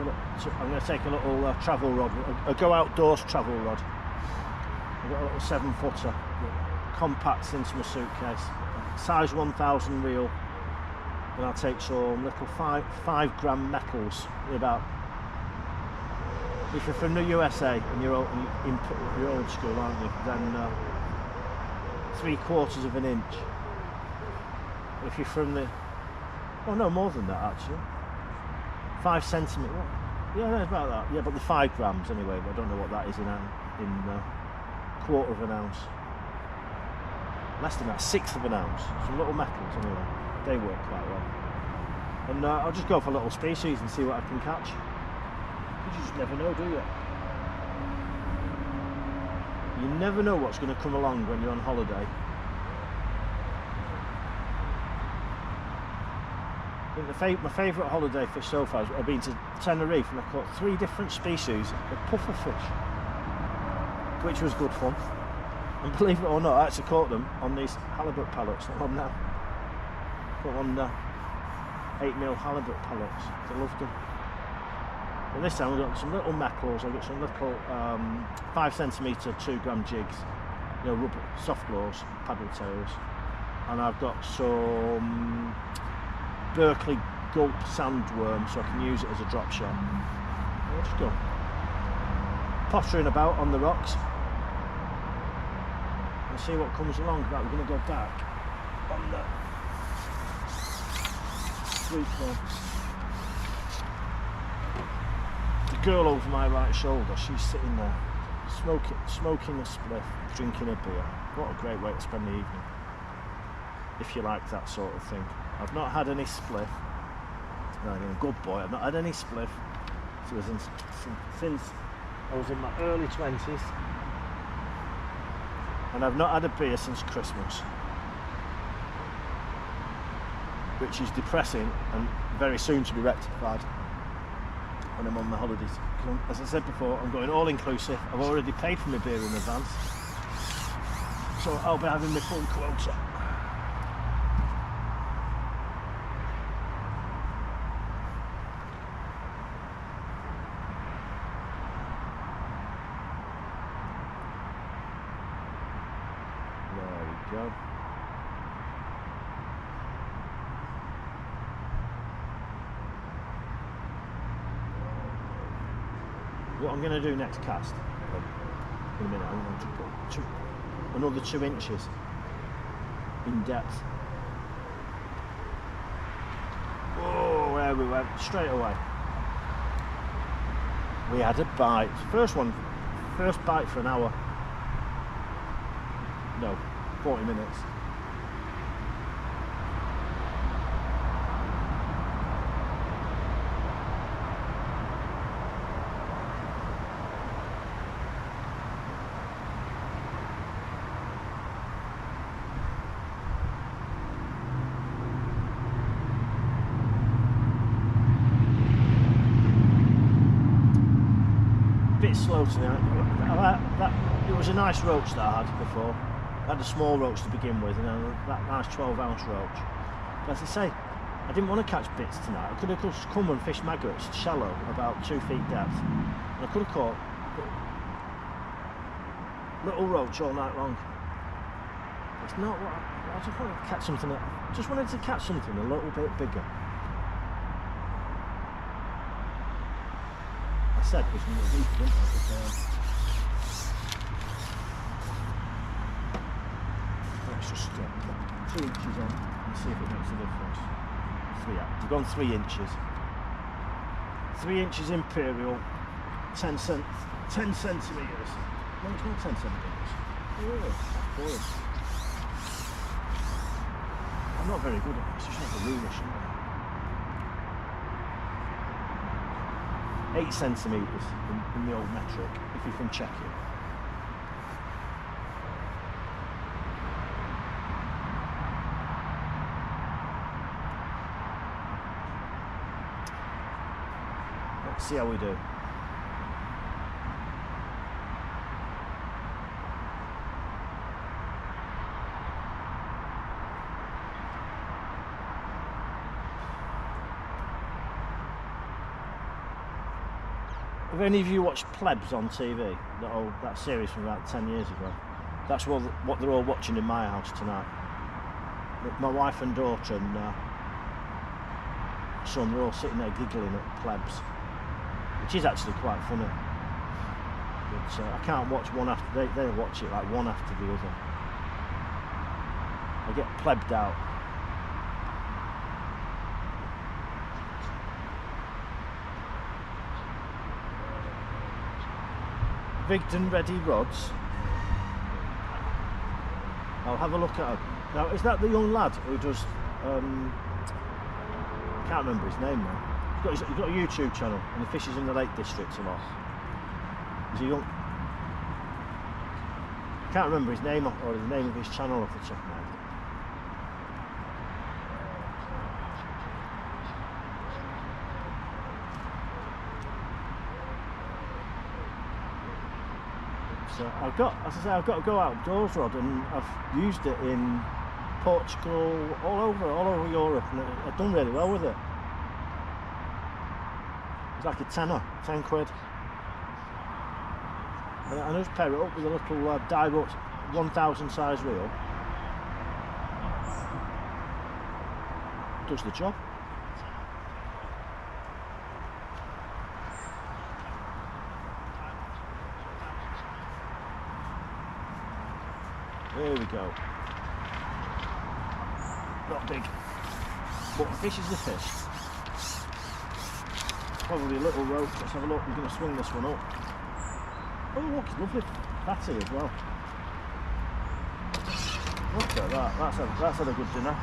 A: a little travel rod, a go outdoors travel rod. I've got a little 7-footer that compacts into my suitcase, size 1000 reel, and I'll take some little 5 gram metals. About, if you're from the USA and you're old school, aren't you? Then 3/4 of an inch. If you're from the oh no, more than that actually. 5 centimetres. Yeah, it's about that. Yeah, but the 5 grams anyway. But I don't know what that is in 1/4 of an ounce. Less than that, 1/6 of an ounce. Some little metals anyway. They work quite well. And I'll just go for a little species and see what I can catch. You just never know, do you? You never know what's going to come along when you're on holiday. I think my favourite holiday fish so far has been to Tenerife, and I caught 3 different species of pufferfish, which was good fun. And believe it or not, I actually caught them on these halibut pellets that I'm on now. Put on 8mm halibut pellets. I loved them. But this time I've got some little metals. I've got some little 5 centimetre 2 gram jigs, you know, rubber soft claws, paddle tails, and I've got some Berkeley gulp sandworm, so I can use it as a drop shot. I'll just go pottering about on the rocks and see what comes along. Right, we're going to go back on the sweet corn. The girl over my right shoulder, she's sitting there smoking a spliff, drinking a beer. What a great way to spend the evening, if you like that sort of thing. I've not had any spliff. No, I'm a good boy. I've not had any spliff since I was in my early 20s, and I've not had a beer since Christmas, which is depressing and very soon to be rectified when I'm on my holidays. As I said before, I'm going all inclusive. I've already paid for my beer in advance, so I'll be having my full quota. Go. What I'm going to do next cast, in a minute, I'm going to put another 2 inches in depth. Oh, there we went, straight away. We had a bite. First bite for an hour. No, 40 minutes. slow tonight. It was a nice roach that I had before. I had a small roach to begin with, and then that nice 12-ounce roach. But as I say, I didn't want to catch bits tonight. I could have just come and fished maggots shallow, about 2 feet depth, and I could have caught little roach all night long. It's not what I just wanted to catch something. Just wanted to catch something a little bit bigger. I said it was going to be deep, didn't I? Let's just 2 inches on and see if it makes a difference. We've gone 3 inches. 3 inches imperial, 10 centimetres. No, it's not 10 centimetres. Oh, boy. I'm not very good at this, it's not a ruler, shouldn't I? 8 centimetres in the old metric, if you can check it. Let's see how we do. Have any of you watched Plebs on TV? That series from about 10 years ago. That's what they're all watching in my house tonight. My wife and daughter and son, they're all sitting there giggling at Plebs, which is actually quite funny. But I can't watch one after, they watch it like one after the other. I get plebbed out. Rigged and ready rods. I'll have a look at her. Now, is that the young lad who does, I can't remember his name now. He's got a YouTube channel and he fishes in the Lake District a lot. Is he young? I can't remember his name or the name of his channel off the top of my head. So I've got to go outdoors rod, and I've used it in Portugal, all over Europe, and I've done really well with it. It's like a tenner, 10 quid. And I just pair it up with a little Daiwa 1000 size reel. Does the job. There we go. Not big, but the fish is the fish. Probably a little roach. Let's have a look. We're going to swing this one up. Oh look, it's lovely fatty as well. Look at that. That's had a good dinner.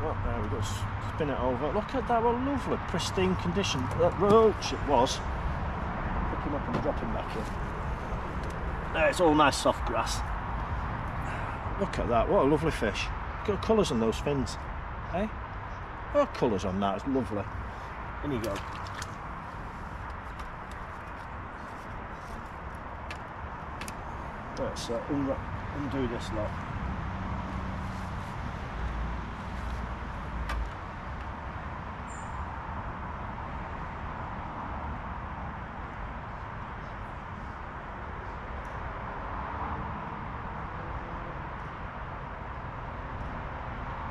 A: Oh, there we go. Spin it over. Look at that, what a lovely, pristine condition. That roach it was. Pick him up and drop him back in. There, it's all nice soft grass. Look at that, what a lovely fish. Look at the colours on those fins. Eh? What colours on that, it's lovely. In you go. Let's undo this lot.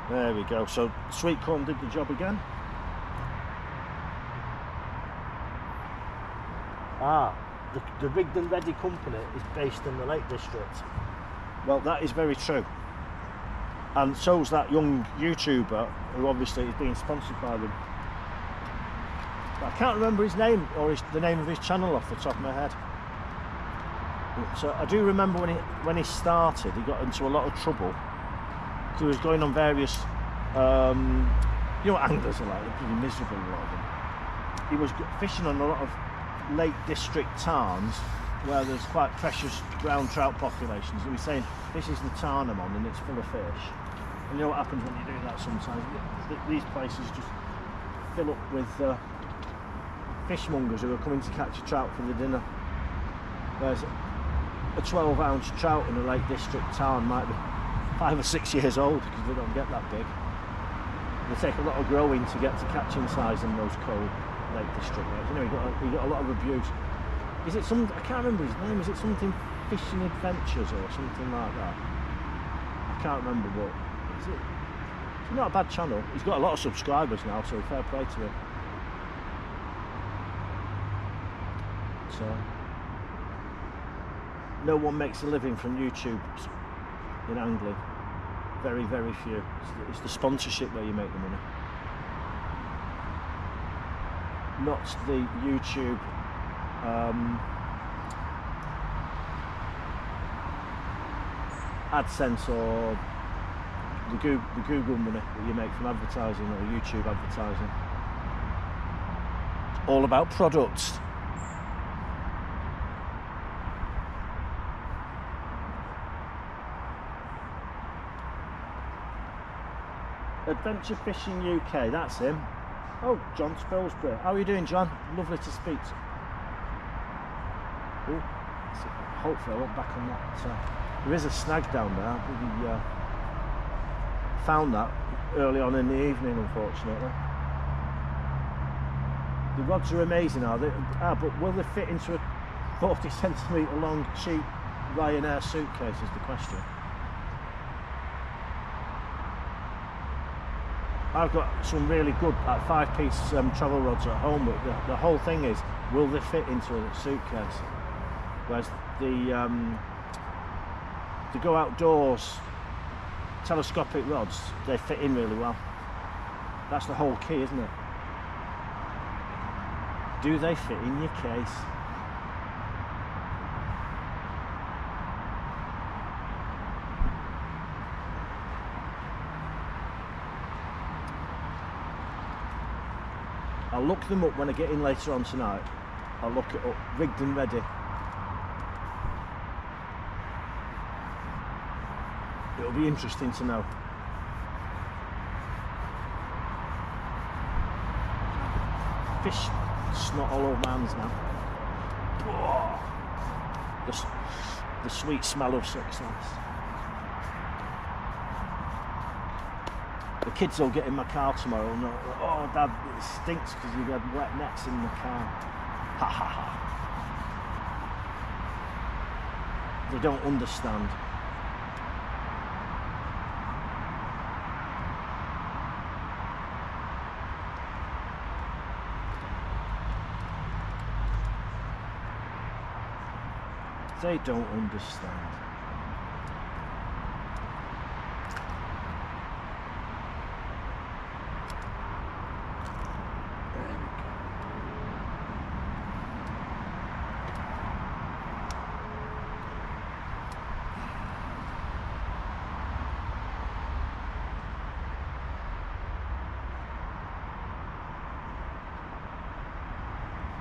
A: There we go, so sweet corn did the job again. The Rigged and Ready company is based in the Lake District. Well, that is very true. And so's that young YouTuber who obviously is being sponsored by them. But I can't remember his name or the name of his channel off the top of my head. So I do remember when he started, he got into a lot of trouble. He was going on various, you know what anglers are like, they're pretty miserable, a lot of them. He was fishing on a lot of Lake District tarns, where there's quite precious brown trout populations. And we're saying this is the tarn I'm on and it's full of fish. And you know what happens when you do that sometimes? These places just fill up with fishmongers who are coming to catch a trout for the dinner. Whereas a 12-ounce trout in a Lake District tarn might be 5 or 6 years old because they don't get that big. They take a lot of growing to get to catching size in those cold Lake District areas. You know, you got a lot of abuse. Is it some? I can't remember his name. Is it something Fishing Adventures or something like that? I can't remember, but is it? It's not a bad channel. He's got a lot of subscribers now, so fair play to him. So, no one makes a living from YouTube in angling. Very, very few. It's the sponsorship where you make the money. Not the YouTube AdSense or the Google money that you make from advertising or YouTube advertising. It's all about products. Adventure Fishing UK, that's him. Oh, John Spilsbury. How are you doing, John? Lovely to speak to. Ooh, hopefully I won't back on that. There is a snag down there. We found that early on in the evening, unfortunately. The rods are amazing, are they? But will they fit into a 40 centimetre long cheap Ryanair suitcase is the question. I've got some really good like 5-piece travel rods at home, but the whole thing is, will they fit into a suitcase? Whereas the go outdoors telescopic rods, they fit in really well. That's the whole key, isn't it? Do they fit in your case? I'll look them up when I get in later on tonight. I'll look it up, rigged and ready. It'll be interesting to know. Fish snot all over my hands now. Whoa. The sweet smell of success. The kids will get in my car tomorrow and they'll, oh Dad, it stinks because you had wet nets in the car. Ha ha ha. They don't understand. They don't understand.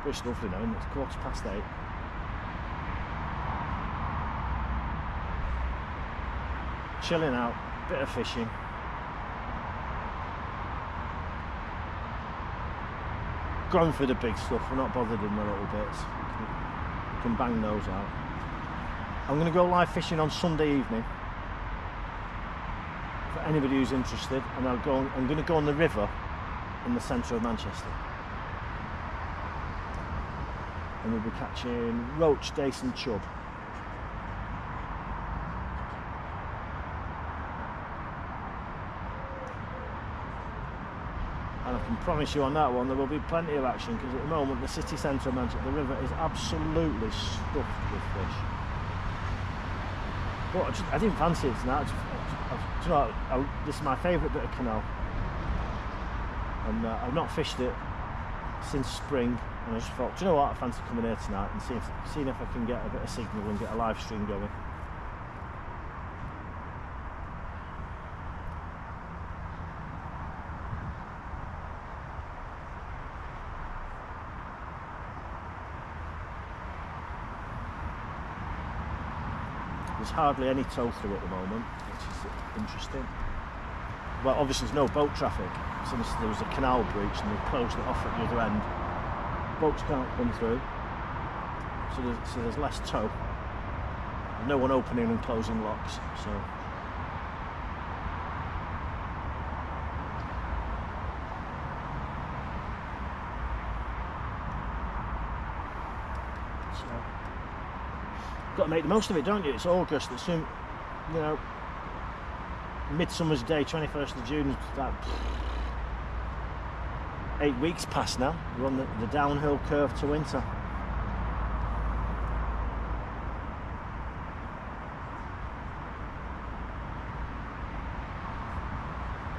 A: It's lovely now, it's 8:15. Chilling out, bit of fishing. Going for the big stuff, we're not bothered in the little bits. We can bang those out. I'm going to go live fishing on Sunday evening for anybody who's interested, and I'm going to go on the river in the centre of Manchester. And we'll be catching roach, dace and chub. And I can promise you on that one there will be plenty of action, because at the moment the city centre of Manchester, the river is absolutely stuffed with fish. But I didn't fancy it tonight. Do you know what, this is my favourite bit of canal, and I've not fished it since spring. And I just thought, do you know what, I fancy coming here tonight and seeing if I can get a bit of signal and get a live stream going. There's hardly any tow through at the moment, which is interesting. Well, obviously there's no boat traffic since there was a canal breach and they've closed it off at the other end. Boats can't come through, so there's less tow. No one opening and closing locks, so. Got to make the most of it, don't you? It's August. It's soon, you know, Midsummer's Day, 21st of June. About 8 weeks past now. We're on the downhill curve to winter.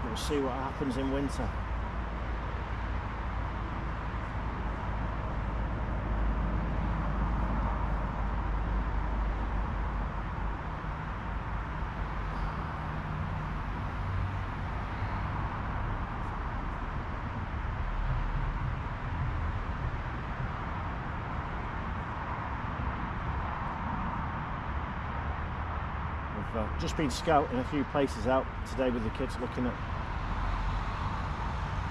A: We'll see what happens in winter. We've just been scouting a few places out today with the kids, looking at,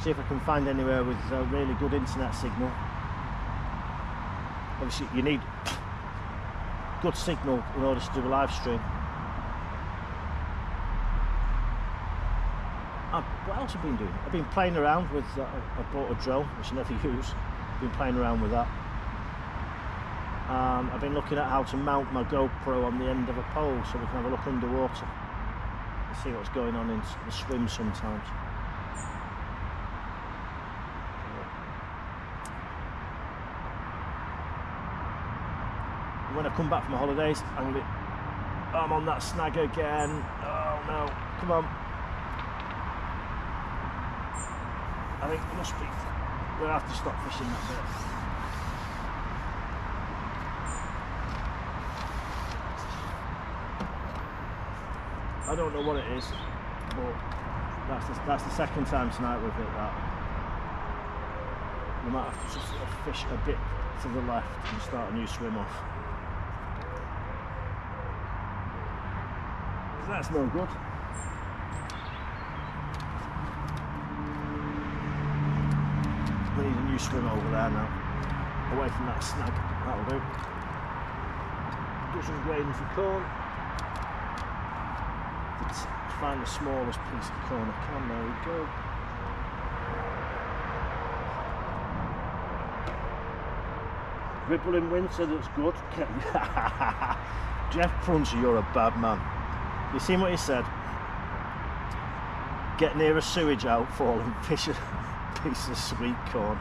A: see if I can find anywhere with a really good internet signal. Obviously you need good signal in order to do a live stream. What else have I been doing? I've been playing around with, I bought a drone, which I never use. Been playing around with that. I've been looking at how to mount my GoPro on the end of a pole so we can have a look underwater and see what's going on in the swim sometimes. When I come back from my holidays, I'm on that snag again. Oh no, come on. I think it must be, we'll have to stop fishing that bit. I don't know what it is, but that's the second time tonight we've hit that. We might have to just sort of fish a bit to the left and start a new swim off. That's no good. We need a new swim over there now, away from that snag. That'll do. Do some grading for corn. Let's find the smallest piece of corn I can. There we go. Ripple in winter, that's good. Jeff Pruncher, you're a bad man. You seen what he said? Get near a sewage outfall and fish a piece of sweet corn.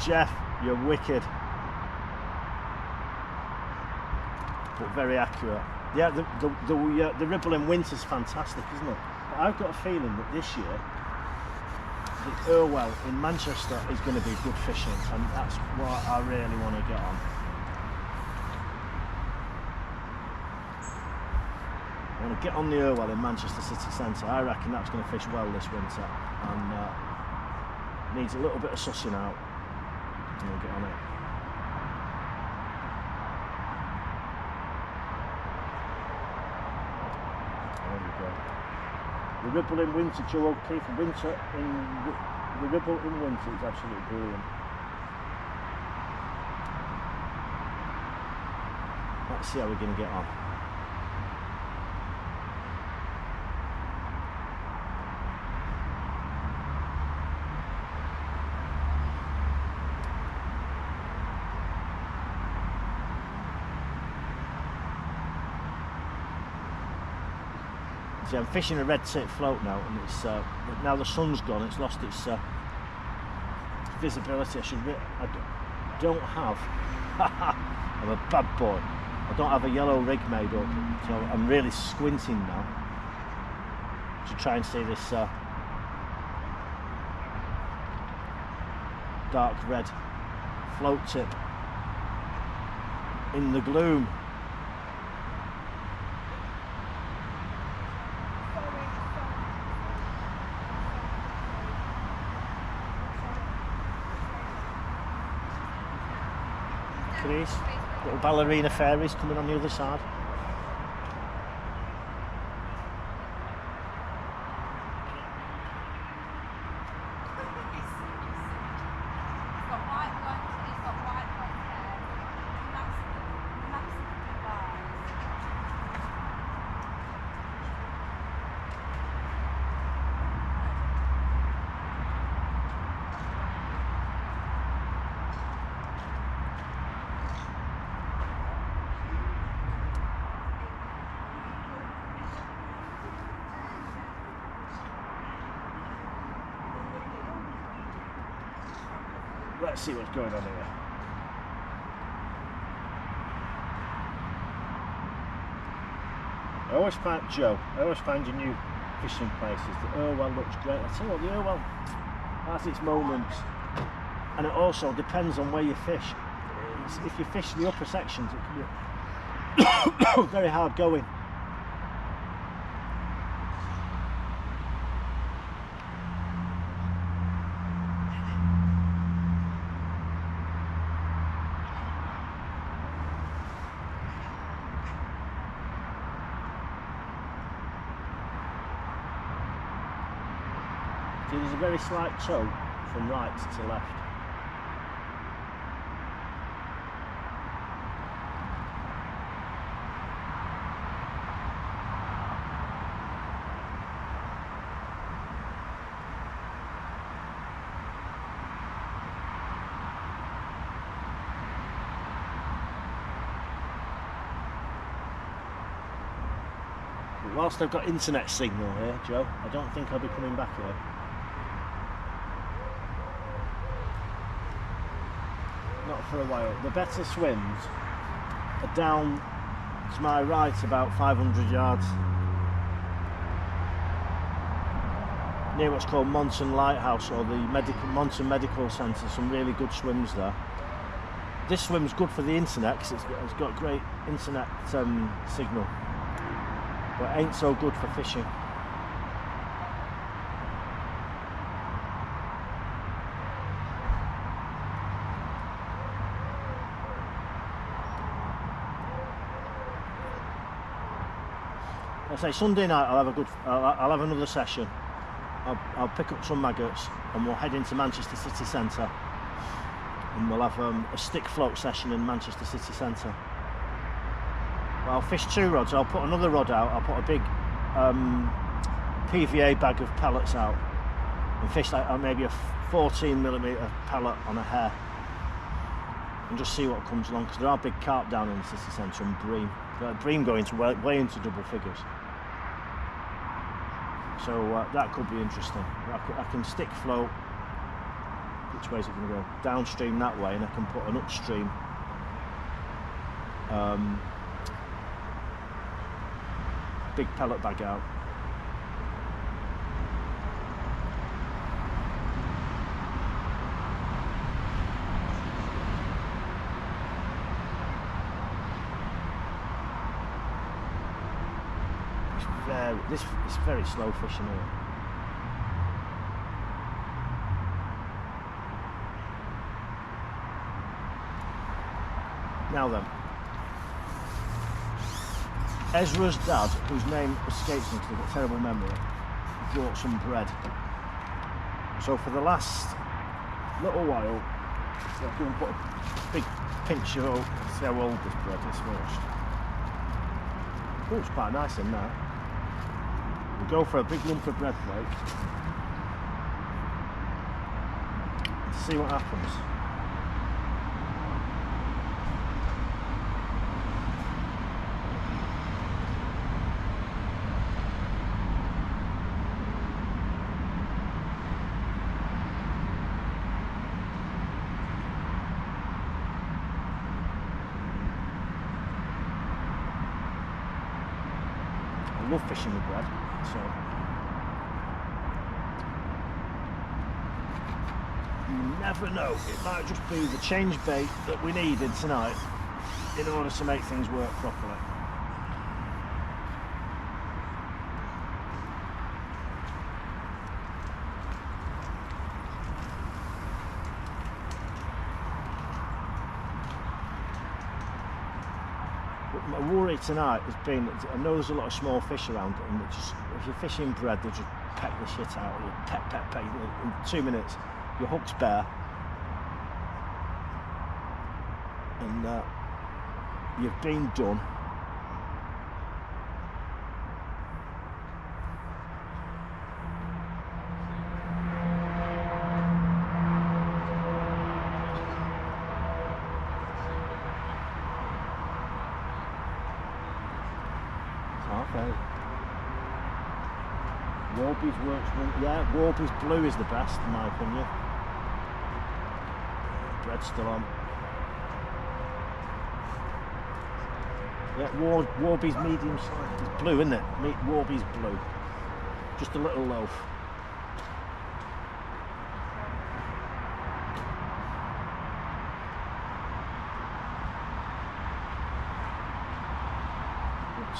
A: Jeff, you're wicked. But very accurate. Yeah, the ripple in winter's fantastic, isn't it? But I've got a feeling that this year the Irwell in Manchester is going to be good fishing, and that's what I really want to get on. I want to get on the Irwell in Manchester city centre. I reckon that's going to fish well this winter, and needs a little bit of sussing out, and we'll get on it. The ripple in winter, Joe O'Keefe. The ripple in winter is absolutely brilliant. Let's see how we're going to get on. See, I'm fishing a red tip float now, and it's now the sun's gone. It's lost its visibility. I don't have. I'm a bad boy. I don't have a yellow rig made up, so I'm really squinting now to try and see this dark red float tip in the gloom. Please. Little ballerina fairies coming on the other side. Let's see what's going on here. I always find your new fishing places. The Irwell looks great. I tell you what, the Irwell has its moments, and it also depends on where you fish. If you fish the upper sections, it can be very hard going. See, there's a very slight toe from right to left. But whilst I've got internet signal here, Joe, I don't think I'll be coming back here. Not for a while. The better swims are down to my right about 500 yards near what's called Monton Lighthouse, or the Monton Medical Centre. Some really good swims there. This swim's good for the internet because it's got great internet signal, but ain't so good for fishing. I say Sunday night I'll have another session. I'll pick up some maggots and we'll head into Manchester city centre, and we'll have a stick float session in Manchester city centre. Well, I'll fish 2 rods. I'll put another rod out. I'll put a big PVA bag of pellets out and fish like maybe a 14mm pellet on a hair, and just see what comes along, because there are big carp down in the city centre and bream. Bream going to way into double figures. So that could be interesting. I can stick float. Which way is it going to go? Downstream that way, and I can put an upstream big pellet bag out. It's very slow fishing here. Now then, Ezra's dad, whose name escapes me because I've got terrible memory, brought some bread. So for the last little while, I'm going to put a big pinch of oat. See how old this bread is first. Oh, it's quite nice in there. We'll go for a big lump of bread flake and see what happens. I love fishing with bread, so you never know, it might just be the change bait that we needed tonight in order to make things work properly. my worry tonight has been, I know there's a lot of small fish around, and if you're fishing bread, they just peck the shit out of you. Peck, peck, peck. In 2 minutes, your hook's bare, and you've been done. Okay. Warby's works well. Yeah, Warby's blue is the best in my opinion. Bread's still on. Yeah, Warby's medium size. It's blue, isn't it? Warby's blue. Just a little loaf.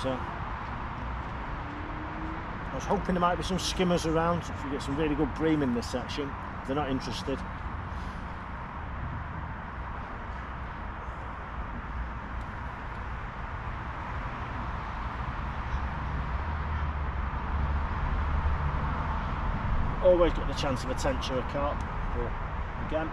A: But, I was hoping there might be some skimmers around, if you get some really good bream in this section. If they're not interested. Always got the chance of a tench or a carp, but again.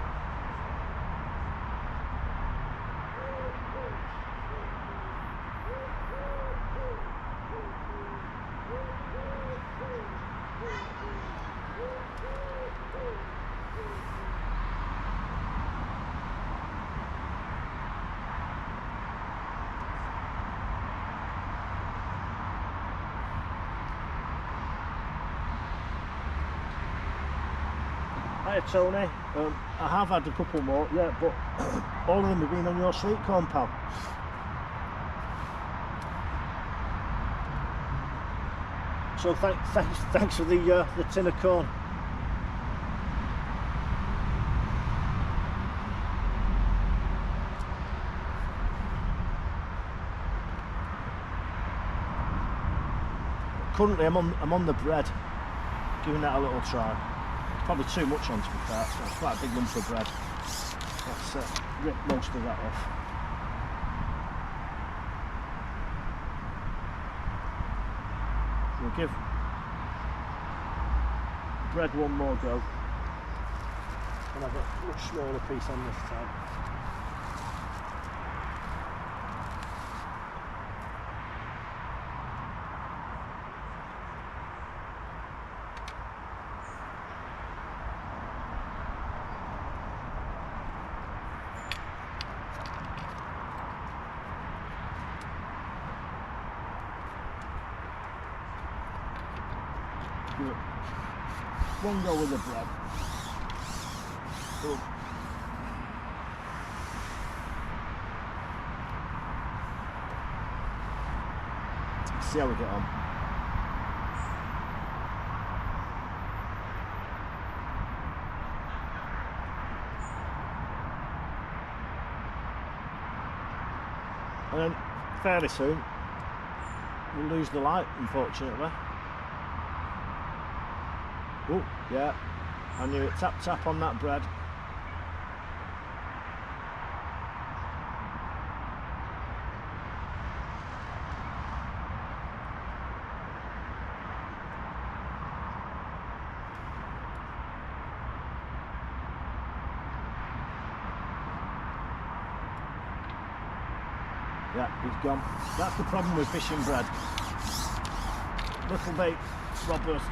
A: Hi Tony, I have had a couple more, yeah, but all of them have been on your sweet corn, pal. So thanks for the tin of corn. Currently I'm on the bread, giving that a little try. Probably too much on, to be fair, so it's quite a big lump of bread. Let's rip most of that off. We'll give bread one more go, and have a much smaller piece on this time. One go with the bread. Oh. See how we get on. And then fairly soon we'll lose the light, unfortunately. Oh, yeah, I knew it. Tap tap on that bread. Yeah, he's gone. That's the problem with fishing bread. Little bait, robbers.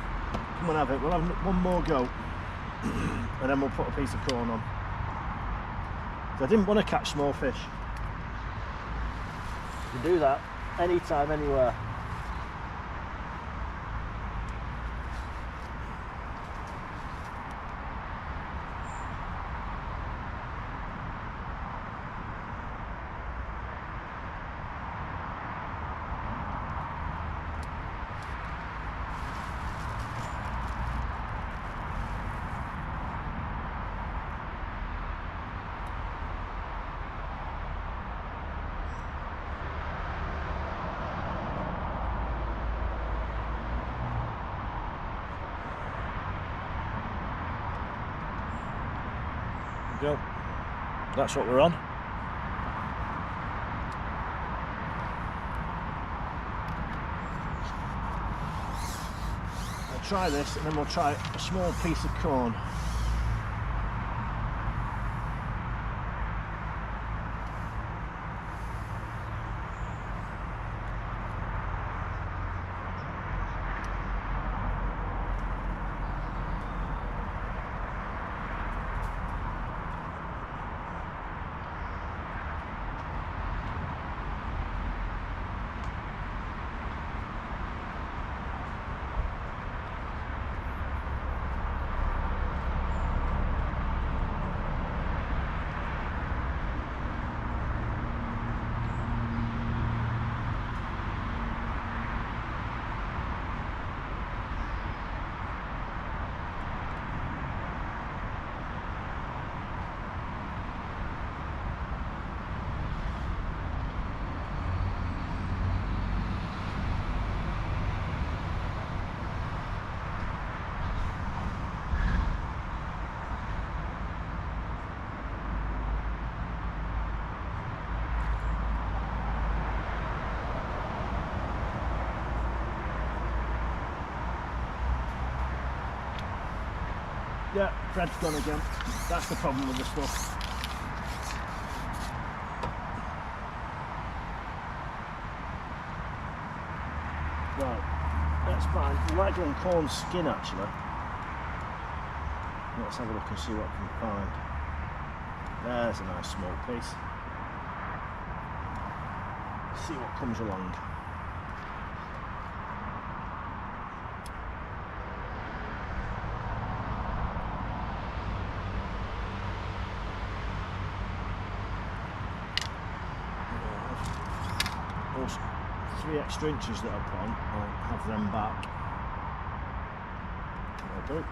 A: Come and have it. We'll have one more go and then we'll put a piece of corn on. So I didn't want to catch small fish. You can do that anytime, anywhere. Go. That's what we're on. try this and then we'll try a small piece of corn. Yeah, Fred's gone again. That's the problem with the stuff. Right, that's fine. We might go on corn skin actually. Let's have a look and see what we can find. There's a nice small piece. See what comes along. Those 3 extra inches that I put on, I'll have them back. That'll do.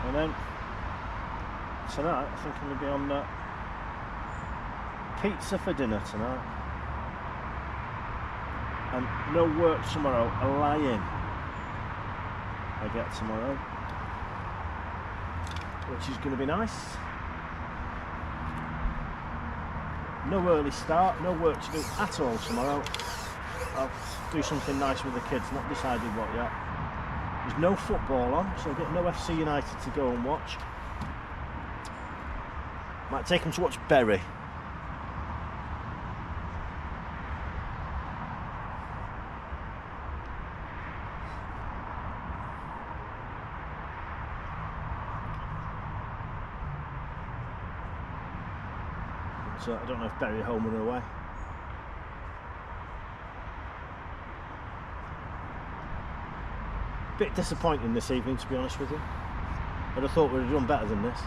A: And then tonight I think I'm going to be on pizza for dinner tonight, and no work tomorrow. A lie-in I get tomorrow, which is going to be nice. No early start, no work to do at all tomorrow. I'll do something nice with the kids, not decided what yet. There's no football on, so I've got no FC United to go and watch. Might take them to watch Bury. So I don't know if Bury are home or away. Bit disappointing this evening, to be honest with you. I'd have thought we'd have done better than this.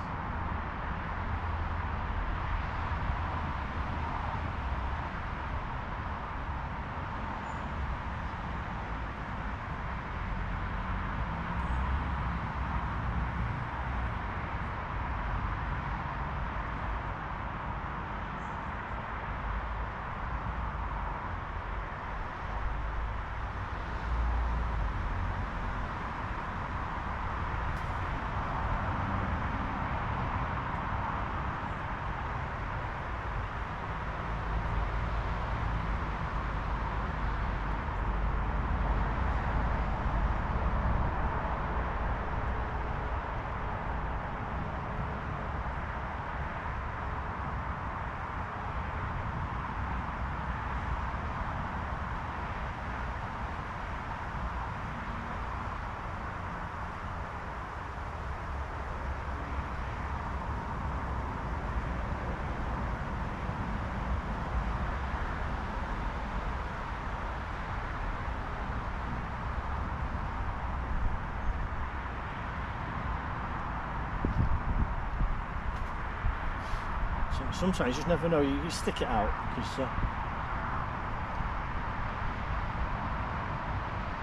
A: Sometimes you just never know. You stick it out because you've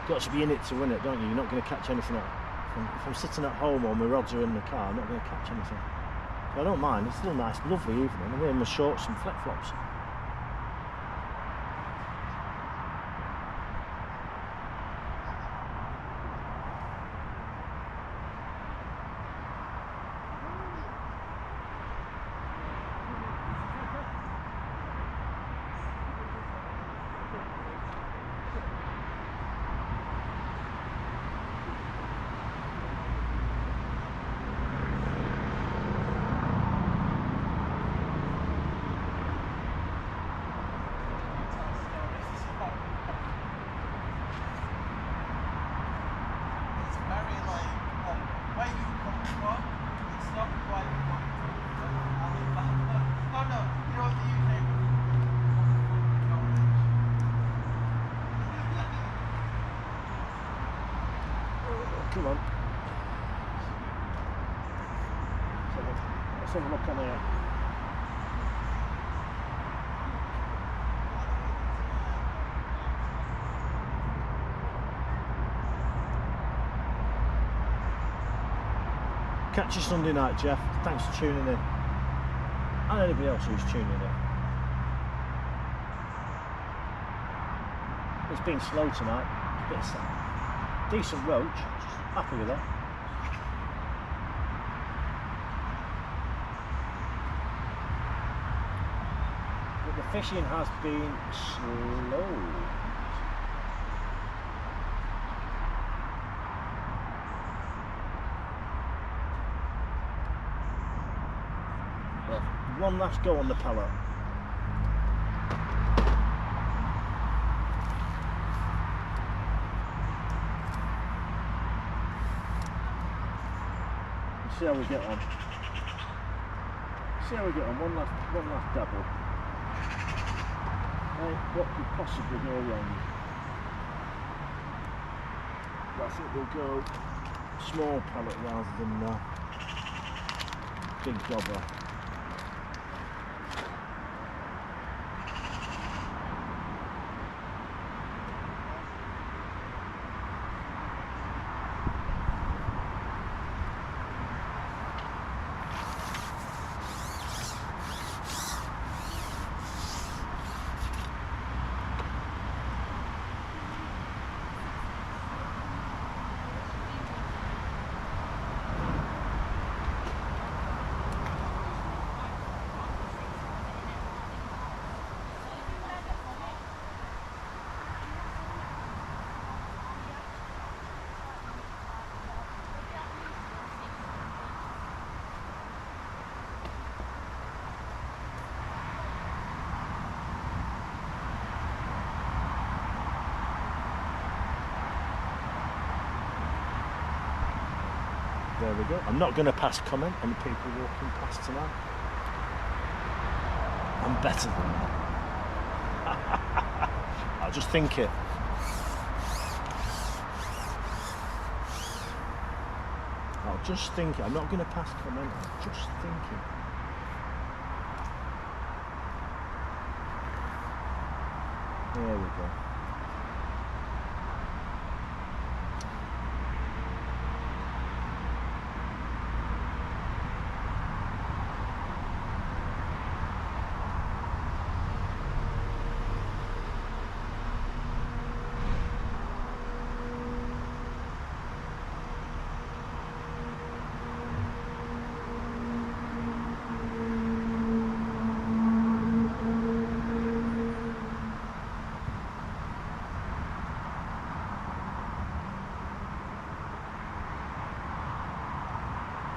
A: got to be in it to win it, don't you? You're not going to catch anything out. If I'm sitting at home or my rods are in the car, I'm not going to catch anything. So I don't mind. It's still a nice, lovely evening. I'm wearing my shorts and flip-flops. Come on. Let's have a look on here. Catch you Sunday night, Jeff. Thanks for tuning in. And anybody else who's tuning in. It's been slow tonight. A bit sad. Decent roach. Happy with that. But the fishing has been slow. Well, one last go on the pellet. See how we get on. See how we get on. One last dabble. Hey, what could possibly go wrong? I think we'll go small pellet rather than big gobber. There we go. I'm not going to pass comment on the people walking past tonight. I'm better than that. I'll just think it. I'll just think it. I'm not going to pass comment. I'll just think it. There we go.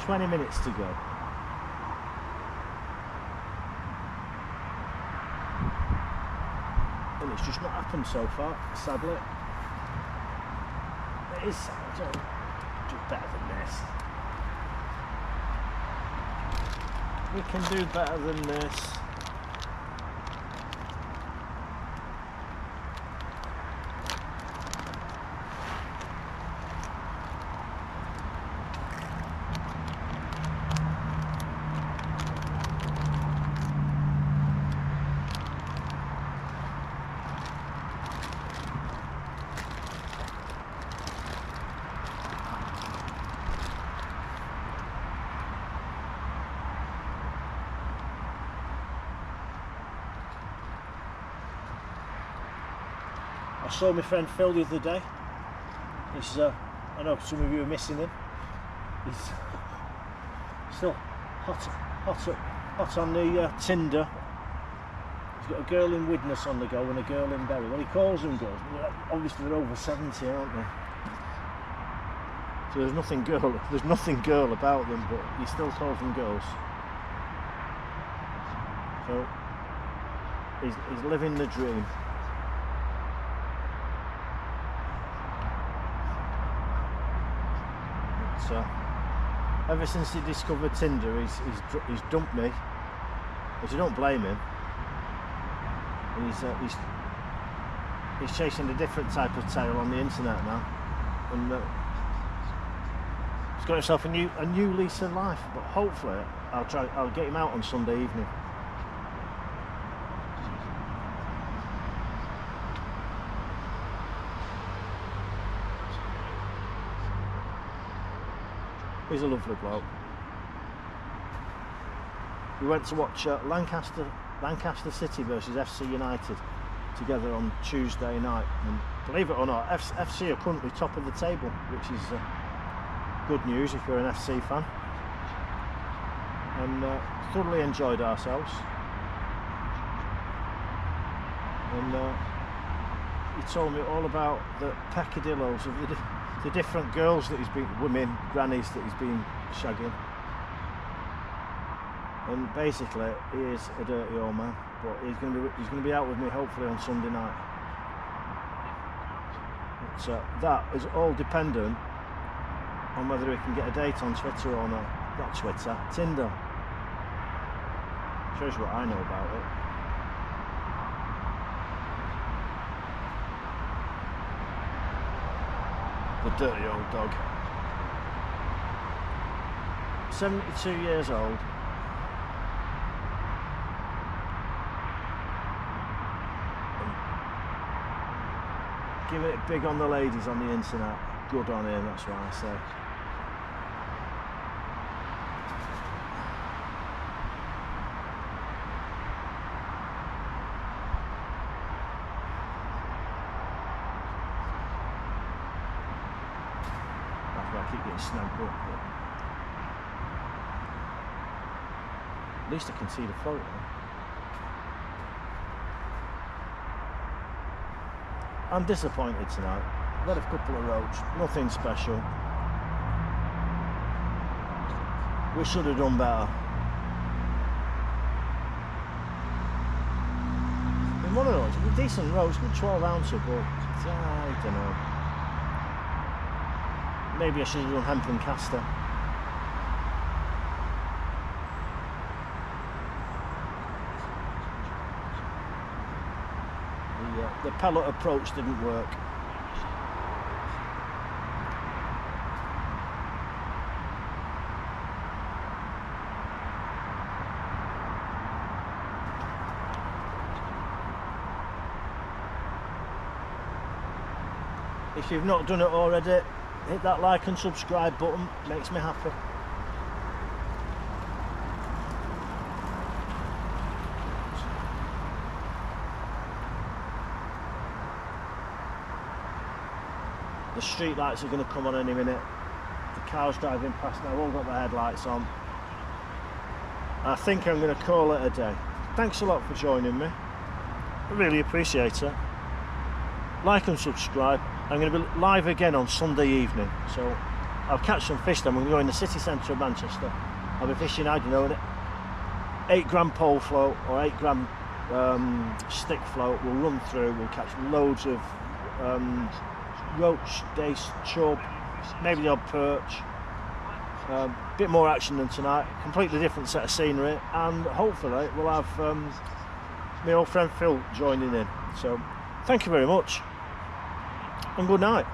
A: "20 minutes to go." And it's just not happened so far, sadly. It is sad. I don't do better than this. We can do better than this. I saw my friend Phil the other day. He's, I know some of you are missing him. He's still hot on the Tinder. He's got a girl in Widnes on the go and a girl in Bury. Well, he calls them girls, but obviously they're over 70, aren't they? So there's nothing girl about them, but he still calls them girls. So he's living the dream. So ever since he discovered Tinder, he's dumped me, which I don't blame him. And he's chasing a different type of tail on the internet now, and he's got himself a new lease of life. But hopefully, I'll get him out on Sunday evening. He's a lovely bloke. We went to watch Lancaster City versus FC United together on Tuesday night, and believe it or not, FC are currently top of the table, which is good news if you're an FC fan. And thoroughly enjoyed ourselves. And he told me all about the peccadillos of the different girls that women, grannies that he's been shagging. And basically, he is a dirty old man, but he's going to be out with me hopefully on Sunday night. But that is all dependent on whether he can get a date on Twitter or not. Not Twitter, Tinder. Shows you what I know about it. The dirty old dog. 72 years old. Give it big on the ladies on the internet. Good on him, that's what I say. That's why I keep getting snagged up. But at least I can see the photo. I'm disappointed tonight. I've had a couple of roach, nothing special. We should have done better. In one of those, a decent roach, good 12 ounce, but I don't know. Maybe I should have done hemp and castor. The pellet approach didn't work. If you've not done it already, hit that like and subscribe button, makes me happy. The street lights are going to come on any minute. The cars driving past now, all got their headlights on. I think I'm going to call it a day. Thanks a lot for joining me. I really appreciate it. Like and subscribe. I'm going to be live again on Sunday evening, so I'll catch some fish then. We're going to go in the city centre of Manchester. I'll be fishing, I don't know, an 8 gram pole float or 8 gram stick float. We'll run through, we'll catch loads of roach, dace, chub, maybe the odd perch. Bit more action than tonight, completely different set of scenery, and hopefully we'll have my old friend Phil joining in. So thank you very much and good night.